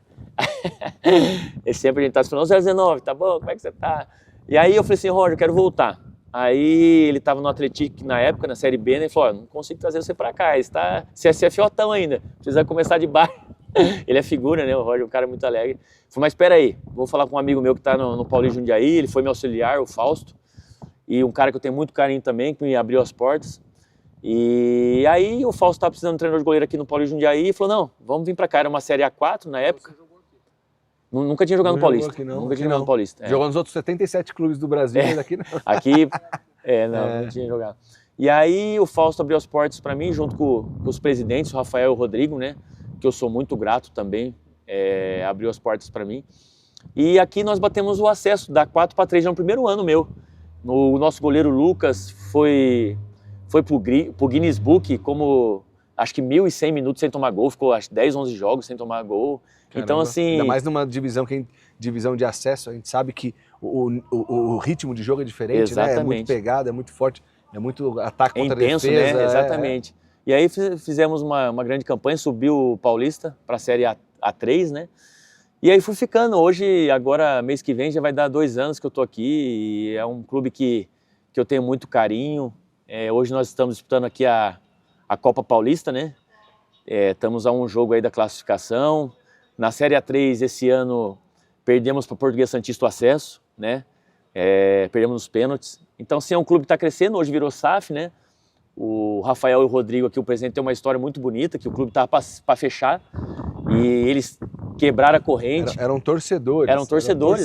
E sempre a gente tá falando, 019, tá bom? Como é que você tá? E aí eu falei assim, Roger, eu quero voltar. Aí ele estava no Atlético na época, na Série B, né? Ele falou, não consigo trazer você para cá, você é fiotão ainda, precisa começar de baixo. Ele é figura, né? O Roger é um cara muito alegre. Eu falei, mas espera aí, vou falar com um amigo meu que está no Paulista Jundiaí, ele foi meu auxiliar, o Fausto, e um cara que eu tenho muito carinho também, que me abriu as portas. E aí o Fausto estava precisando de um treinador de goleiro aqui no Paulista Jundiaí e falou, não, vamos vir para cá, era uma Série A4 na época. Nunca tinha jogado no Paulista. Nunca tinha jogado no Paulista. Jogou nos outros 77 clubes do Brasil, mas aqui não. Aqui, não tinha jogado. E aí o Fausto abriu as portas para mim, junto com os presidentes, o Rafael e o Rodrigo, né? Que eu sou muito grato também, abriu as portas para mim. E aqui nós batemos o acesso da 4 para 3 já no primeiro ano meu. O nosso goleiro Lucas foi pro Guinness Book como, acho que 1.100 minutos sem tomar gol, ficou acho 10, 11 jogos sem tomar gol. Caramba. Então, assim... Ainda mais numa divisão de acesso, a gente sabe que o ritmo de jogo é diferente, exatamente, né? É muito pegado, é muito forte, é muito ataque contra intenso, defesa. Né? Exatamente. E aí fizemos uma grande campanha, subiu o Paulista para a Série A3, né? E aí fui ficando. Hoje, agora, mês que vem, já vai dar 2 anos que eu tô aqui. E é um clube que eu tenho muito carinho. Hoje nós estamos disputando aqui a Copa Paulista, né? Estamos a um jogo aí da classificação. Na Série A3, esse ano, perdemos para o Português Santista o acesso, né? Perdemos nos pênaltis. Então, sim, é um clube que está crescendo, hoje virou SAF, né? O Rafael e o Rodrigo aqui, o presidente, tem uma história muito bonita, que o clube estava para fechar e eles quebraram a corrente. Eram torcedores. Torcedor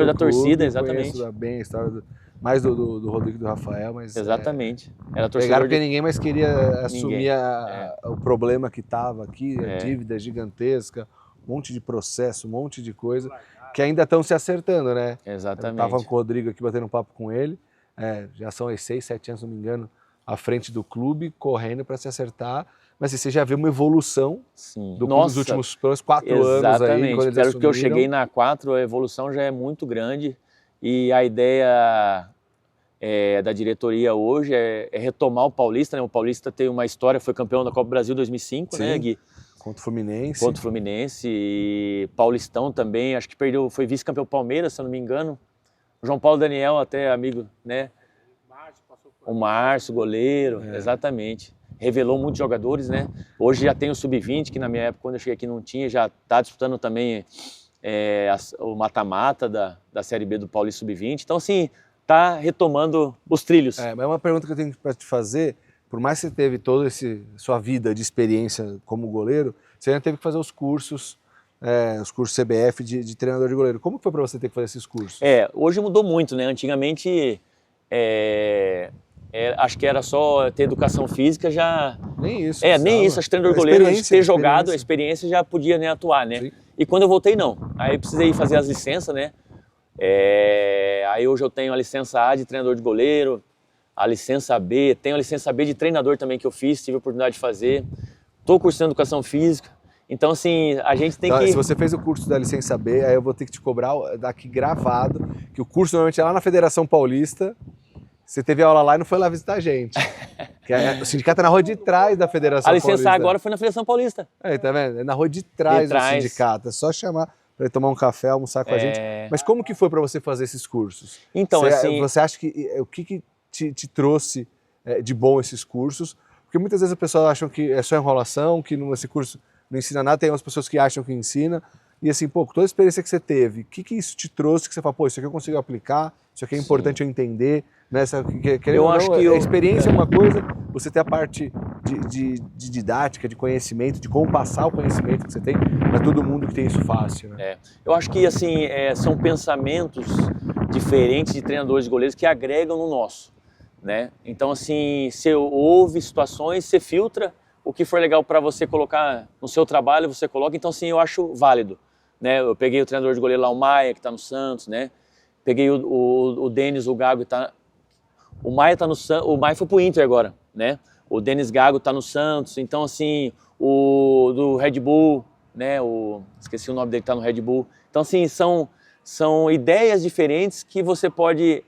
da torcida, exatamente. Conheço bem a história mais do Rodrigo e do Rafael, mas... Exatamente. Era torcedor pegaram porque ninguém mais queria assumir o problema que estava aqui, a dívida gigantesca, um monte de processo, um monte de coisa, que ainda estão se acertando, né? Exatamente. Eu estava com o Rodrigo aqui batendo um papo com ele, já são 6, 7 anos, se não me engano, à frente do clube, correndo para se acertar, mas você já vê uma evolução do clube nos últimos 4 anos aí, quando eles assumiram. Porque eu cheguei na 4, a evolução já é muito grande e a ideia da diretoria hoje é retomar o Paulista, né? O Paulista tem uma história, foi campeão da Copa do Brasil 2005, sim, né, Gui? Contra o Fluminense. Contra o Fluminense e Paulistão também, acho que perdeu, foi vice-campeão Palmeiras, se eu não me engano. O João Paulo Daniel, até amigo, né? O Márcio, goleiro, exatamente. Revelou muitos jogadores, né? Hoje já tem o Sub-20, que na minha época, quando eu cheguei aqui, não tinha, já está disputando também o mata-mata da Série B do Paulista Sub-20. Então, assim, está retomando os trilhos. Mas uma pergunta que eu tenho para te fazer, por mais que você teve toda sua vida de experiência como goleiro, você ainda teve que fazer os cursos CBF de treinador de goleiro. Como que foi para você ter que fazer esses cursos? Hoje mudou muito, né? Antigamente, acho que era só ter educação física, já... Nem isso. Nem isso. Acho que treinador de goleiro, ter jogado, a experiência já podia, né, atuar, né? Sim. E quando eu voltei, não. Aí eu precisei fazer as licenças, né? Aí hoje eu tenho a licença A de treinador de goleiro, a licença B, tenho a licença B de treinador também que eu fiz, tive a oportunidade de fazer. Estou cursando educação física. Então, assim, a gente tem que... Se você fez o curso da licença B, aí eu vou ter que te cobrar daqui gravado, que o curso normalmente é lá na Federação Paulista, você teve aula lá e não foi lá visitar a gente. O sindicato é na rua de trás da Federação Paulista. A licença agora foi na Federação Paulista. Tá vendo? É na rua de trás do sindicato, é só chamar para ir tomar um café, almoçar com a gente. Mas como que foi para você fazer esses cursos? Então, você acha que o que te trouxe de bom esses cursos? Porque muitas vezes as pessoas acham que é só enrolação, que esse curso não ensina nada, tem umas pessoas que acham que ensina. E assim, toda a experiência que você teve, o que isso te trouxe que você fala, isso aqui eu consigo aplicar, isso aqui é importante eu entender, né? Eu acho que a experiência é uma coisa, você tem a parte de didática, de conhecimento, de como passar o conhecimento que você tem, não é todo mundo que tem isso fácil, né? Eu acho que, assim, são pensamentos diferentes de treinadores e goleiros que agregam no nosso, né? Então, assim, você ouve situações, você filtra, o que for legal para você colocar no seu trabalho, você coloca. Então, assim, eu acho válido, né? Eu peguei o treinador de goleiro lá, o Maia, que está no Santos, né? Peguei o Denis, o Gago, o Maia tá no Santos, o Maia foi pro Inter agora, né? o Denis Gago tá no Santos, então assim, o do Red Bull, né, esqueci o nome dele que tá no Red Bull. Então assim, são ideias diferentes que você pode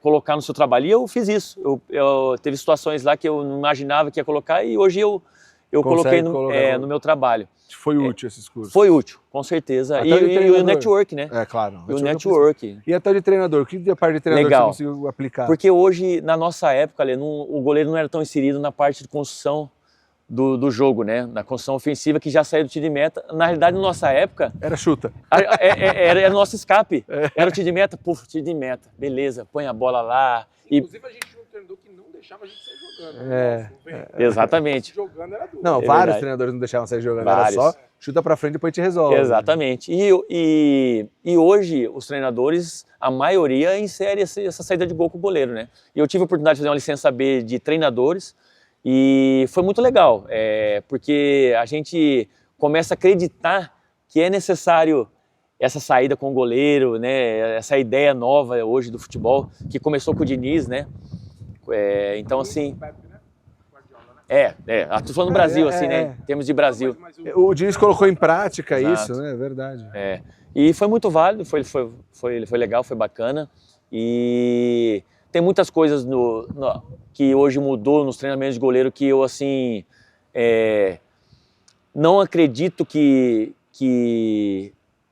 colocar no seu trabalho. E eu fiz isso, eu teve situações lá que eu não imaginava que ia colocar e hoje eu coloquei no meu trabalho. Foi útil esses cursos? Foi útil, com certeza. E o network, né? É, claro. E o network. E até de treinador, o que de parte de treinador Legal. você conseguiu aplicar? Porque hoje, na nossa época, o goleiro não era tão inserido na parte de construção do jogo, né? Na construção ofensiva, que já saiu do tiro de meta. Na realidade, na nossa época... Era chuta. Era o nosso escape. Era o tiro de meta, puf, tiro de meta. Beleza, põe a bola lá. Inclusive, a gente tinha um treinador que não deixava a gente sair jogando. Exatamente. Jogando era duro. Não, vários treinadores não deixavam sair jogando. Vários. Era só chuta pra frente e depois te resolve. Exatamente. E hoje, os treinadores, a maioria insere essa saída de gol com o goleiro, né? E eu tive a oportunidade de fazer uma licença B de treinadores e foi muito legal, porque a gente começa a acreditar que é necessário essa saída com o goleiro, né? Essa ideia nova hoje do futebol, que começou com o Diniz, né? Então, assim... tô falando do Brasil, assim, né? Em termos de Brasil. O Diniz colocou em prática. Exato. Isso, né? É verdade. E foi muito válido, foi legal, foi bacana. E tem muitas coisas que hoje mudou nos treinamentos de goleiro que eu, assim, não acredito que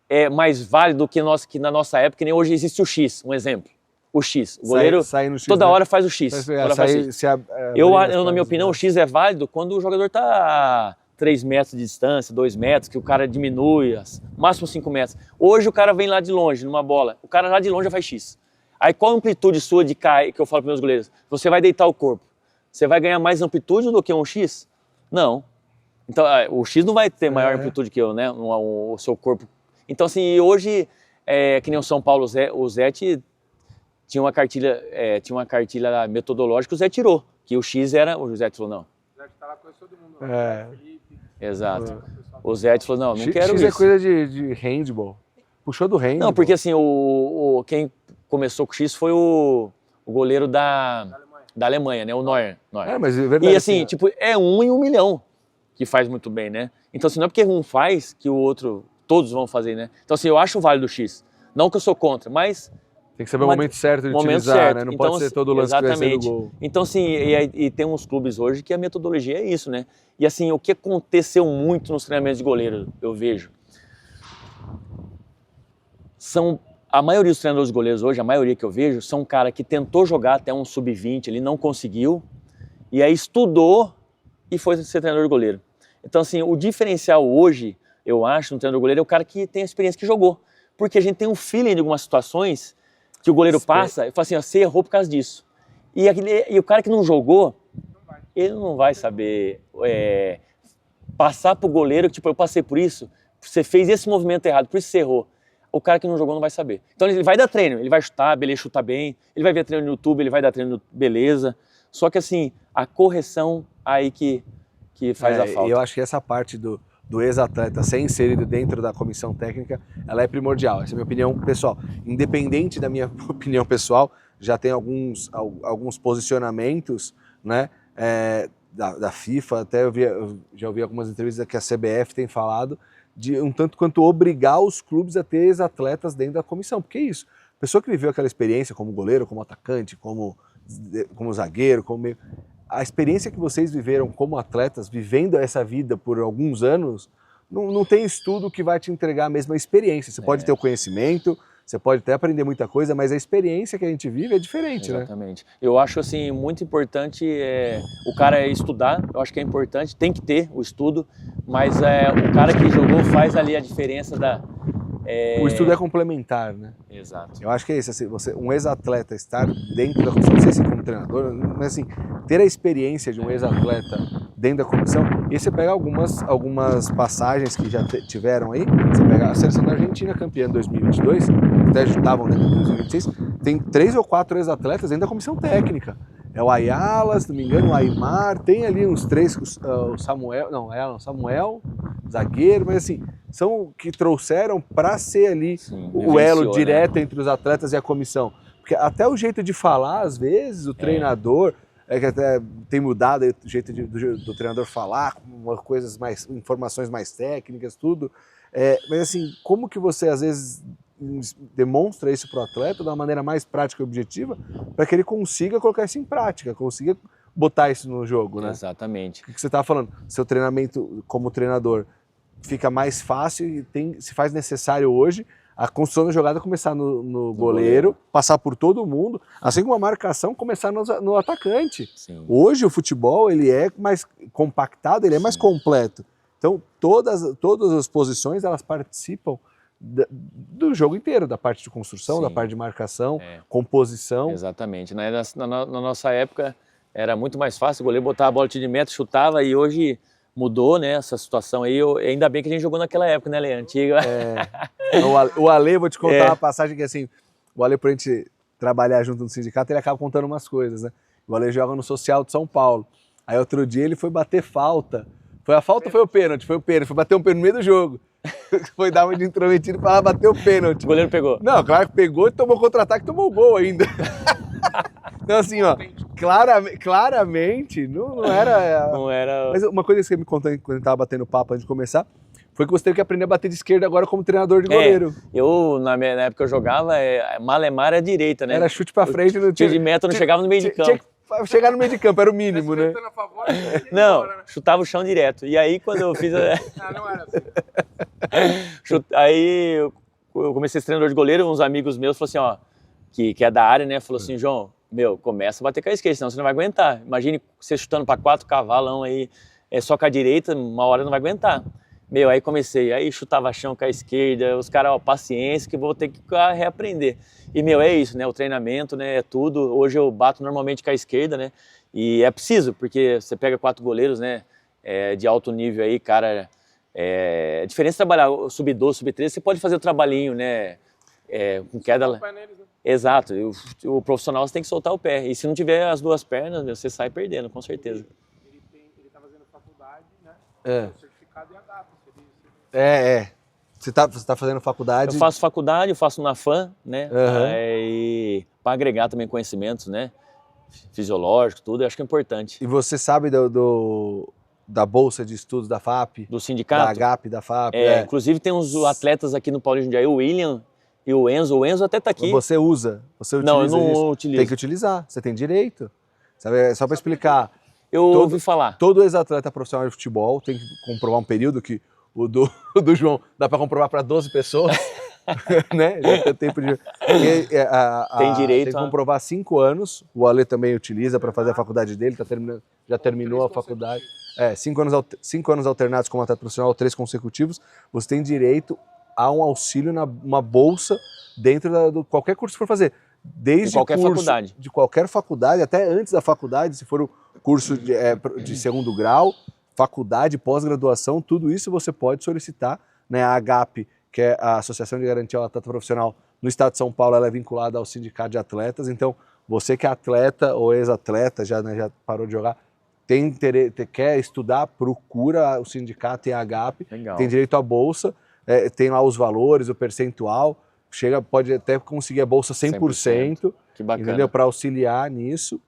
é mais válido que na nossa época, que nem hoje existe o X, um exemplo. O X. O goleiro no X, toda né? hora faz o X. Na minha opinião, o X é válido quando o jogador está a 3 metros de distância, 2 metros, que o cara diminui, máximo 5 metros. Hoje o cara vem lá de longe, numa bola. O cara lá de longe já faz X. Aí qual a amplitude sua de cair, que eu falo para meus goleiros? Você vai deitar o corpo. Você vai ganhar mais amplitude do que um X? Não. Então, o X não vai ter maior amplitude que eu, né? O seu corpo. Então, assim, hoje, que nem o São Paulo, o Zé tinha uma cartilha metodológica, o Zé tirou, que o X era... O Zé falou, não. O Zé tá lá com todo mundo. Felipe, exato. O Zé falou, não quero X isso. É coisa de handball. Puxou do handball. Não, porque assim, quem começou com o X foi o goleiro da Alemanha, né? O Neuer. Mas é verdade. E assim, tipo, é 1 em 1 milhão que faz muito bem, né? Então, assim, não é porque um faz que o outro, todos vão fazer, né? Então, assim, eu acho válido o X. Não que eu sou contra, mas... Tem que saber o momento certo de utilizar, né? Não então, pode ser todo lance que vai ser do gol. Então, assim, e tem uns clubes hoje que a metodologia é isso, né? E assim, o que aconteceu muito nos treinamentos de goleiro, eu vejo, a maioria dos treinadores de goleiros hoje, a maioria que eu vejo, são um cara que tentou jogar até um sub-20, ele não conseguiu, e aí estudou e foi ser treinador de goleiro. Então, assim, o diferencial hoje, eu acho, no treinador de goleiro, é o cara que tem a experiência que jogou. Porque a gente tem um feeling de algumas situações que o goleiro passa e fala assim, você errou por causa disso. E o cara que não jogou, ele não vai saber passar pro goleiro, tipo, eu passei por isso, você fez esse movimento errado, por isso você errou. O cara que não jogou não vai saber. Então ele vai dar treino, ele vai chutar, beleza, chuta bem, ele vai ver treino no YouTube, ele vai dar treino, beleza. Só que assim, a correção aí que faz a falta. E eu acho que essa parte do ex-atleta ser inserido dentro da comissão técnica, ela é primordial. Essa é a minha opinião pessoal. Independente da minha opinião pessoal, já tem alguns posicionamentos, né, da FIFA, até eu já ouvi algumas entrevistas que a CBF tem falado, de um tanto quanto obrigar os clubes a ter ex-atletas dentro da comissão. Porque é isso. A pessoa que viveu aquela experiência como goleiro, como atacante, como zagueiro, como meio... A experiência que vocês viveram como atletas, vivendo essa vida por alguns anos, não tem estudo que vai te entregar a mesma experiência. Você pode ter o conhecimento, você pode até aprender muita coisa, mas a experiência que a gente vive é diferente, né? Exatamente. Eu acho, assim, muito importante o cara estudar, eu acho que é importante, tem que ter o estudo, mas o cara que jogou faz ali a diferença da... O estudo é complementar, né? Exato. Eu acho que é isso, assim, um ex-atleta estar dentro da comissão, não sei se como treinador, mas assim, ter a experiência de um ex-atleta dentro da comissão, e você pega algumas passagens que já tiveram aí, você pega a seleção da Argentina campeã em 2022, até estavam dentro de 2026, tem 3 ou 4 ex-atletas dentro da comissão técnica. É o Ayala, se não me engano, o Aymar, tem ali uns 3, o Samuel, Samuel, zagueiro, mas assim, são que trouxeram para ser ali o elo direto entre os atletas e a comissão. Porque até o jeito de falar, às vezes, o treinador, é que até tem mudado o jeito do treinador falar, com coisas mais, informações mais técnicas, tudo. Mas assim, como que você às vezes demonstra isso para o atleta de uma maneira mais prática e objetiva, para que ele consiga colocar isso em prática, consiga botar isso no jogo, né? Exatamente. O que você estava falando, seu treinamento como treinador fica mais fácil e se faz necessário hoje a construção da jogada começar no goleiro, passar por todo mundo, assim como a marcação começar no atacante. Sim. Hoje o futebol ele é mais compactado, ele é mais completo. Então todas as posições elas participam do jogo inteiro, da parte de construção, da parte de marcação, composição. Exatamente. Na nossa época era muito mais fácil, o goleiro botava a bola de meta, chutava, e hoje mudou, né, essa situação aí. Ainda bem que a gente jogou naquela época, né, Lê? Antiga. O Ale, vou te contar uma passagem que assim, o Ale, por a gente trabalhar junto no sindicato, ele acaba contando umas coisas, né? O Ale joga no Social de São Paulo. Aí outro dia ele foi bater falta. Foi a falta ou foi o pênalti? Foi o pênalti. Foi bater um pênalti no meio do jogo. Foi dar uma de intrometido para bater o pênalti. O goleiro pegou? Não, claro que pegou e tomou contra-ataque e tomou o gol ainda. Então assim, ó, claramente não era... Não era... Mas uma coisa que você me contou quando a gente tava batendo papo antes de começar, foi que você teve que aprender a bater de esquerda agora como treinador de goleiro. Na época que eu jogava, Malemar era direita, né? Era chute pra frente. Tiro de meta, não chegava no meio de campo. Tinha que chegar no meio de campo, era o mínimo, né? Não, chutava o chão direto. E aí quando eu fiz... não era assim. Aí eu comecei a ser treinador de goleiro, uns amigos meus falaram assim, ó, que é da área, né? Falou assim, João, começa a bater com a esquerda, senão você não vai aguentar. Imagine você chutando para 4 cavalão aí, só com a direita, uma hora não vai aguentar. Aí comecei, aí chutava chão com a esquerda, os caras, ó, paciência que vou ter que reaprender. E, é isso, né? O treinamento, né? É tudo. Hoje eu bato normalmente com a esquerda, né? E é preciso, porque você pega 4 goleiros, né? De alto nível aí, cara. A diferença de trabalhar sub-12, sub-13, você pode fazer o trabalhinho, né? Com queda. Exato. O profissional você tem que soltar o pé. E se não tiver as duas pernas, você sai perdendo, com certeza. Ele tá fazendo faculdade, né? Certificado em AGAP. Você tá fazendo faculdade? Eu faço faculdade, eu faço na FAM, né? E para agregar também conhecimentos, né? Fisiológico, tudo, eu acho que é importante. E você sabe da Bolsa de Estudos da FAP? Do sindicato? Da AGAP, da FAP. Inclusive tem uns atletas aqui no Paulinho Jundiaí, o William e o Enzo. O Enzo até tá aqui. Você utiliza não, eu não isso? Utilizo. Tem que utilizar, você tem direito. Sabe, só para explicar. Eu ouvi falar. Todo ex-atleta profissional de futebol tem que comprovar um período que o do João dá para comprovar para 12 pessoas. Né? Já tem tempo de... tem direito. Tem que comprovar 5 anos. O Ale também utiliza para fazer a faculdade dele, já terminou a faculdade. 5 anos alternados como atleta profissional, 3 consecutivos. Você tem direito a um auxílio, uma bolsa dentro de qualquer curso que for fazer. Desde faculdade. De qualquer faculdade, até antes da faculdade, se for o curso de segundo grau, faculdade, pós-graduação, tudo isso você pode solicitar, né? A AGAP, que é a Associação de Garantia ao Atleta Profissional no Estado de São Paulo, ela é vinculada ao Sindicato de Atletas. Então, você que é atleta ou ex-atleta, já parou de jogar, quer estudar, procura o sindicato e a AGAP. Legal. Tem direito à bolsa, tem lá os valores, o percentual, pode até conseguir a bolsa 100%. Que bacana. Entendeu? Para auxiliar nisso.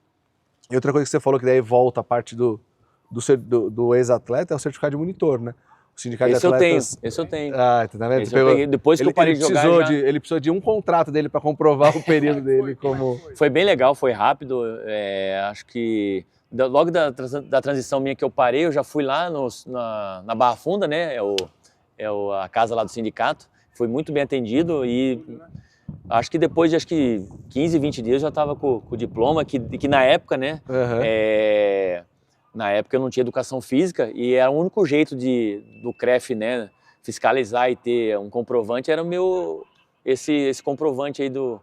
E outra coisa que você falou, que daí volta a parte do ex-atleta, é o certificado de monitor, né? O sindicato de atletas... Esse eu tenho. Tá vendo? Depois que eu parei de jogar... Ele precisou de um contrato dele para comprovar o período dele como... Foi bem legal, foi rápido. Acho que logo da transição minha que eu parei, eu já fui lá na Barra Funda, né? A casa lá do sindicato. Fui muito bem atendido e acho que depois de 15, 20 dias eu já estava com o diploma, que na época, né? Na época eu não tinha educação física e era o único jeito do CREF, né, fiscalizar e ter um comprovante, era esse comprovante aí do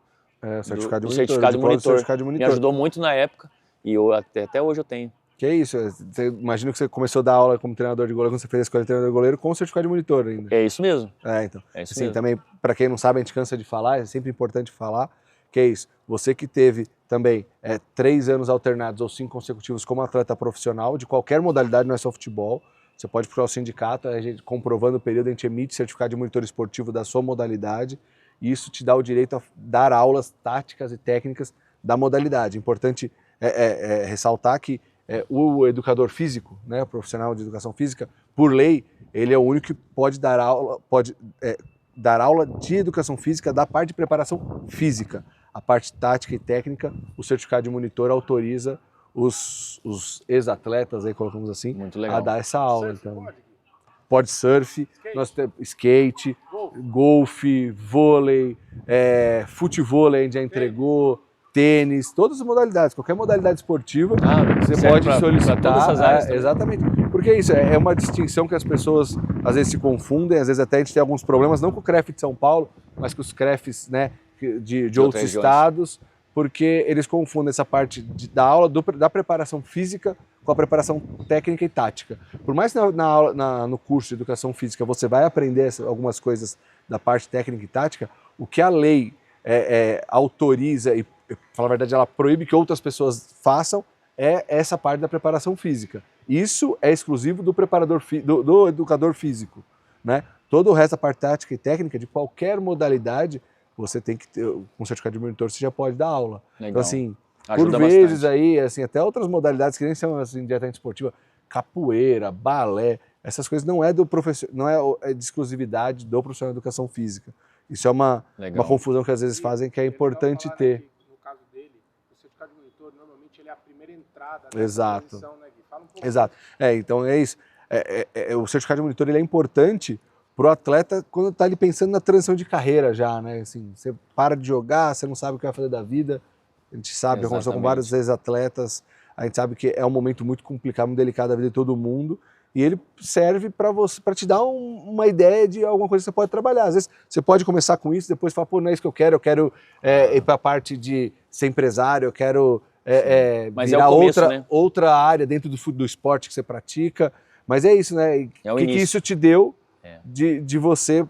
certificado de monitor. Me ajudou muito na época e até hoje eu tenho. Que é isso, imagino que você começou a dar aula como treinador de goleiro, quando você fez a escola de treinador de goleiro, com o certificado de monitor ainda. É isso mesmo. Então. É isso assim, mesmo. Também, para quem não sabe, a gente cansa de falar, é sempre importante falar, que é isso, você que teve também 3 anos alternados ou 5 consecutivos como atleta profissional, de qualquer modalidade, não é só futebol, você pode procurar o sindicato, a gente, comprovando o período, a gente emite certificado de monitor esportivo da sua modalidade, e isso te dá o direito a dar aulas táticas e técnicas da modalidade. Importante ressaltar que o educador físico, né, o profissional de educação física, por lei, ele é o único que pode dar aula de educação física da parte de preparação física. A parte tática e técnica, o certificado de monitor autoriza os ex-atletas, aí colocamos assim, a dar essa aula. Surf Então, pode? pode surf, nós temos skate, golfe, vôlei, futevôlei a gente já entregou, tênis, todas as modalidades, qualquer modalidade esportiva, você pode solicitar. Todas essas áreas também. Exatamente. Porque é isso, é uma distinção que as pessoas às vezes se confundem, às vezes até a gente tem alguns problemas, não com o CREF de São Paulo, mas com os CREFs, né, de outros estados, porque eles confundem essa parte da aula, da preparação física com a preparação técnica e tática. Por mais que no curso de educação física você vai aprender algumas coisas da parte técnica e tática, o que a lei autoriza e, para falar a verdade, ela proíbe que outras pessoas façam é essa parte da preparação física. Isso é exclusivo do do educador físico, né? Todo o resto da parte tática e técnica de qualquer modalidade você tem que ter, com certificado de monitor você já pode dar aula. Legal. Então assim, ajuda por vezes bastante. aí, assim, até outras modalidades que nem são assim, diretamente esportiva, capoeira, balé, essas coisas não é de exclusividade do profissional de educação física. Isso é uma confusão que às vezes fazem, que é importante ter. No caso dele, o certificado de monitor, normalmente ele é a primeira entrada. Exato. Transição, né, Gui? Fala um pouco. Exato. Então é isso. O certificado de monitor ele é importante para o atleta quando está ali pensando na transição de carreira já, né? Assim, você para de jogar, você não sabe o que vai fazer da vida. A gente sabe, já conversou com vários ex-atletas, a gente sabe que é um momento muito complicado, muito delicado da vida de todo mundo, e ele serve para te dar uma ideia de alguma coisa que você pode trabalhar. Às vezes você pode começar com isso, depois falar, pô, não é isso que eu quero ir para a parte de ser empresário, eu quero virar começo, né? outra área dentro do esporte que você pratica. Mas é isso, né? O que isso te deu de você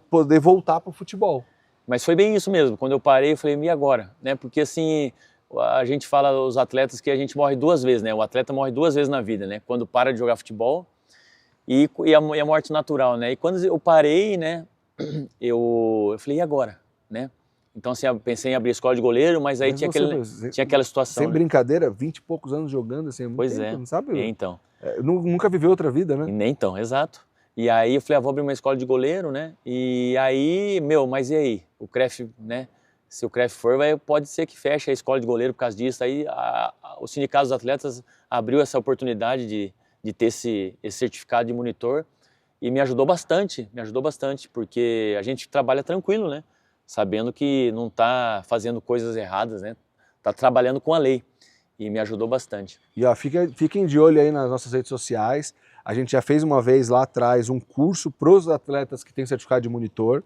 poder voltar para o futebol? Mas foi bem isso mesmo. Quando eu parei, eu falei, e agora? Né? Porque assim, a gente fala os atletas que a gente morre 2 vezes, né? O atleta morre 2 vezes na vida, né? Quando para de jogar futebol e a morte natural, né? E quando eu parei, né? Eu falei, e agora? Né? Então assim, eu pensei em abrir a escola de goleiro, mas aí tinha aquela situação. Sem brincadeira, 20 e poucos anos jogando, assim, é muito tempo, não sabe? Então. Nunca viveu outra vida, né? Nem então, exato. E aí eu falei, vou abrir uma escola de goleiro, né? E aí, mas e aí? O CREF, né? Se o CREF for, pode ser que feche a escola de goleiro por causa disso. Aí o Sindicato dos Atletas abriu essa oportunidade de ter esse certificado de monitor e me ajudou bastante, porque a gente trabalha tranquilo, né? Sabendo que não está fazendo coisas erradas, né? Está trabalhando com a lei e me ajudou bastante. E ó, fiquem de olho aí nas nossas redes sociais. A gente já fez uma vez lá atrás um curso para os atletas que têm certificado de monitor,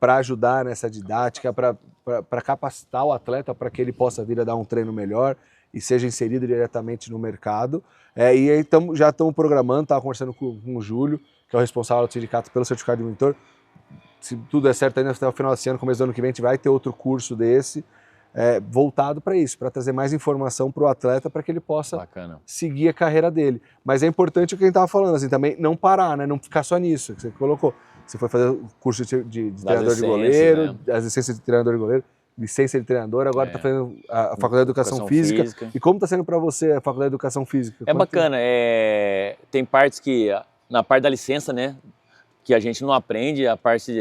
para ajudar nessa didática, para capacitar o atleta para que ele possa vir a dar um treino melhor e seja inserido diretamente no mercado. E aí já estamos programando, estava conversando com o Júlio, que é o responsável do sindicato pelo certificado de monitor. Se tudo der certo, ainda até o final desse ano, começo do ano que vem, a gente vai ter outro curso desse, voltado para isso, para trazer mais informação para o atleta para que ele possa seguir a carreira dele. Mas é importante o que a gente estava falando, assim, também não parar, né? Não ficar só nisso que você colocou. Você foi fazer o curso de treinador de goleiro, né? As licenças de treinador de goleiro, licença de treinador, agora está fazendo a Faculdade de Educação Física. E como está sendo para você a Faculdade de Educação Física? É bacana, tem partes que, na parte da licença, né, que a gente não aprende, a parte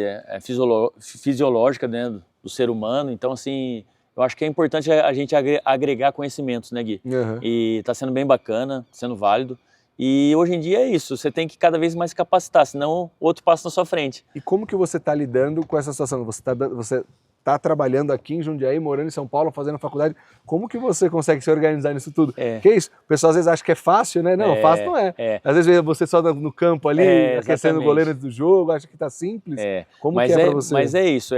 fisiológica, né, do ser humano, então assim, eu acho que é importante a gente agregar conhecimentos, né, Gui? E está sendo bem bacana, sendo válido. E hoje em dia é isso, você tem que cada vez mais capacitar, senão o outro passa na sua frente. E como que você está lidando com essa situação? Você está trabalhando aqui em Jundiaí, morando em São Paulo, fazendo faculdade, como que você consegue se organizar nisso tudo? Que é isso? O pessoal às vezes acha que é fácil, né? Não, fácil não é. Às vezes você só no campo ali, aquecendo o goleiro antes do jogo, acha que está simples. Como que é para você? Mas é isso,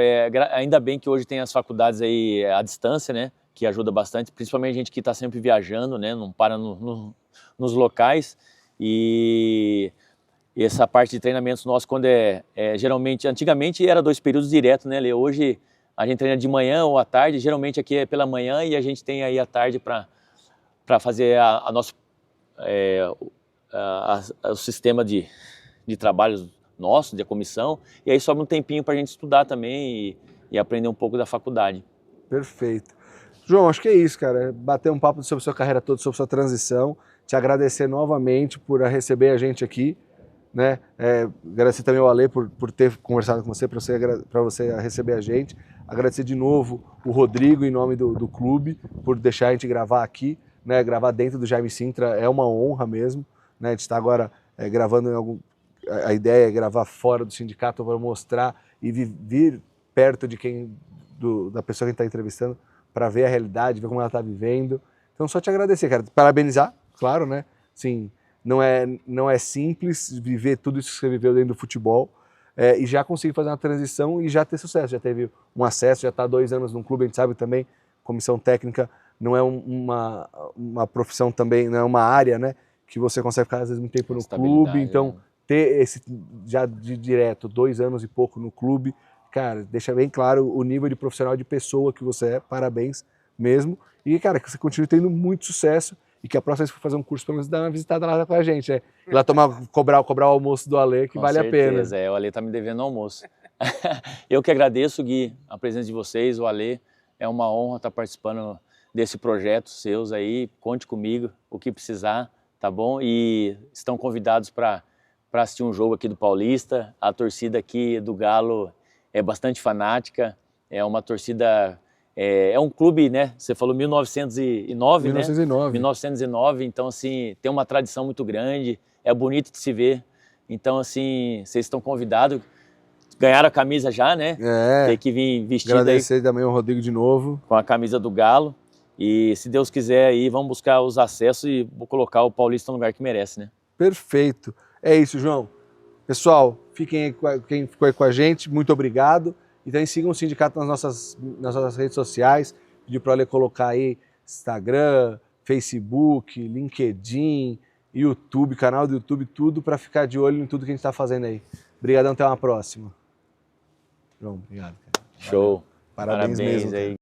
ainda bem que hoje tem as faculdades aí à distância, né? Que ajuda bastante, principalmente a gente que está sempre viajando, né? Não para nos locais. E essa parte de treinamentos nossos, quando geralmente, antigamente era 2 períodos direto, né, Lê? Hoje a gente treina de manhã ou à tarde, geralmente aqui é pela manhã e a gente tem aí à tarde para fazer o sistema de trabalho nosso, de comissão, e aí sobra um tempinho para a gente estudar também e aprender um pouco da faculdade. Perfeito. João, acho que é isso, cara. Bater um papo sobre sua carreira toda, sobre sua transição. Te agradecer novamente por receber a gente aqui, né? Agradecer também ao Ale por ter conversado com você, para você receber a gente. Agradecer de novo o Rodrigo, em nome do clube, por deixar a gente gravar aqui, né? Gravar dentro do Jaime Sintra é uma honra mesmo, né? A gente está agora gravando a ideia é gravar fora do sindicato para mostrar e vir perto de da pessoa que a gente está entrevistando para ver a realidade, ver como ela está vivendo. Então, só te agradecer, cara. Parabenizar, claro, né? Sim, não é simples viver tudo isso que você viveu dentro do futebol e já conseguir fazer uma transição e já ter sucesso. Já teve um acesso, já está 2 anos num clube, a gente sabe também, comissão técnica não é uma profissão também, não é uma área, né? Que você consegue ficar, às vezes, muito tempo no clube. Então, ter esse já de direto 2 anos e pouco no clube, cara, deixa bem claro o nível de profissional, de pessoa que você é. Parabéns mesmo. E, cara, que você continue tendo muito sucesso e que a próxima vez que for fazer um curso, pelo menos dá uma visitada lá com a gente, né? Ir lá cobrar o almoço do Ale, que vale a pena. O Ale tá me devendo almoço. Eu que agradeço, Gui, a presença de vocês, o Ale. É uma honra estar participando desse projeto seus aí. Conte comigo, o que precisar, tá bom? E estão convidados para assistir um jogo aqui do Paulista. A torcida aqui do Galo é bastante fanática, é uma torcida, é um clube, né? Você falou 1909, 1909. Né? 1909, então assim, tem uma tradição muito grande, é bonito de se ver. Então assim, vocês estão convidados, ganharam a camisa já, né? Tem que vir vestido aí. Agradecer também ao Rodrigo de novo. Com a camisa do Galo. E se Deus quiser aí, vamos buscar os acessos e vou colocar o Paulista no lugar que merece, né? Perfeito. É isso, João. Pessoal, fiquem aí, quem ficou aí com a gente, muito obrigado. E também sigam o sindicato nas nossas redes sociais. Pedir para o Ale colocar aí Instagram, Facebook, LinkedIn, YouTube, canal do YouTube, tudo para ficar de olho em tudo que a gente está fazendo aí. Obrigadão, até uma próxima. João, obrigado, cara. Show. Parabéns mesmo. Aí.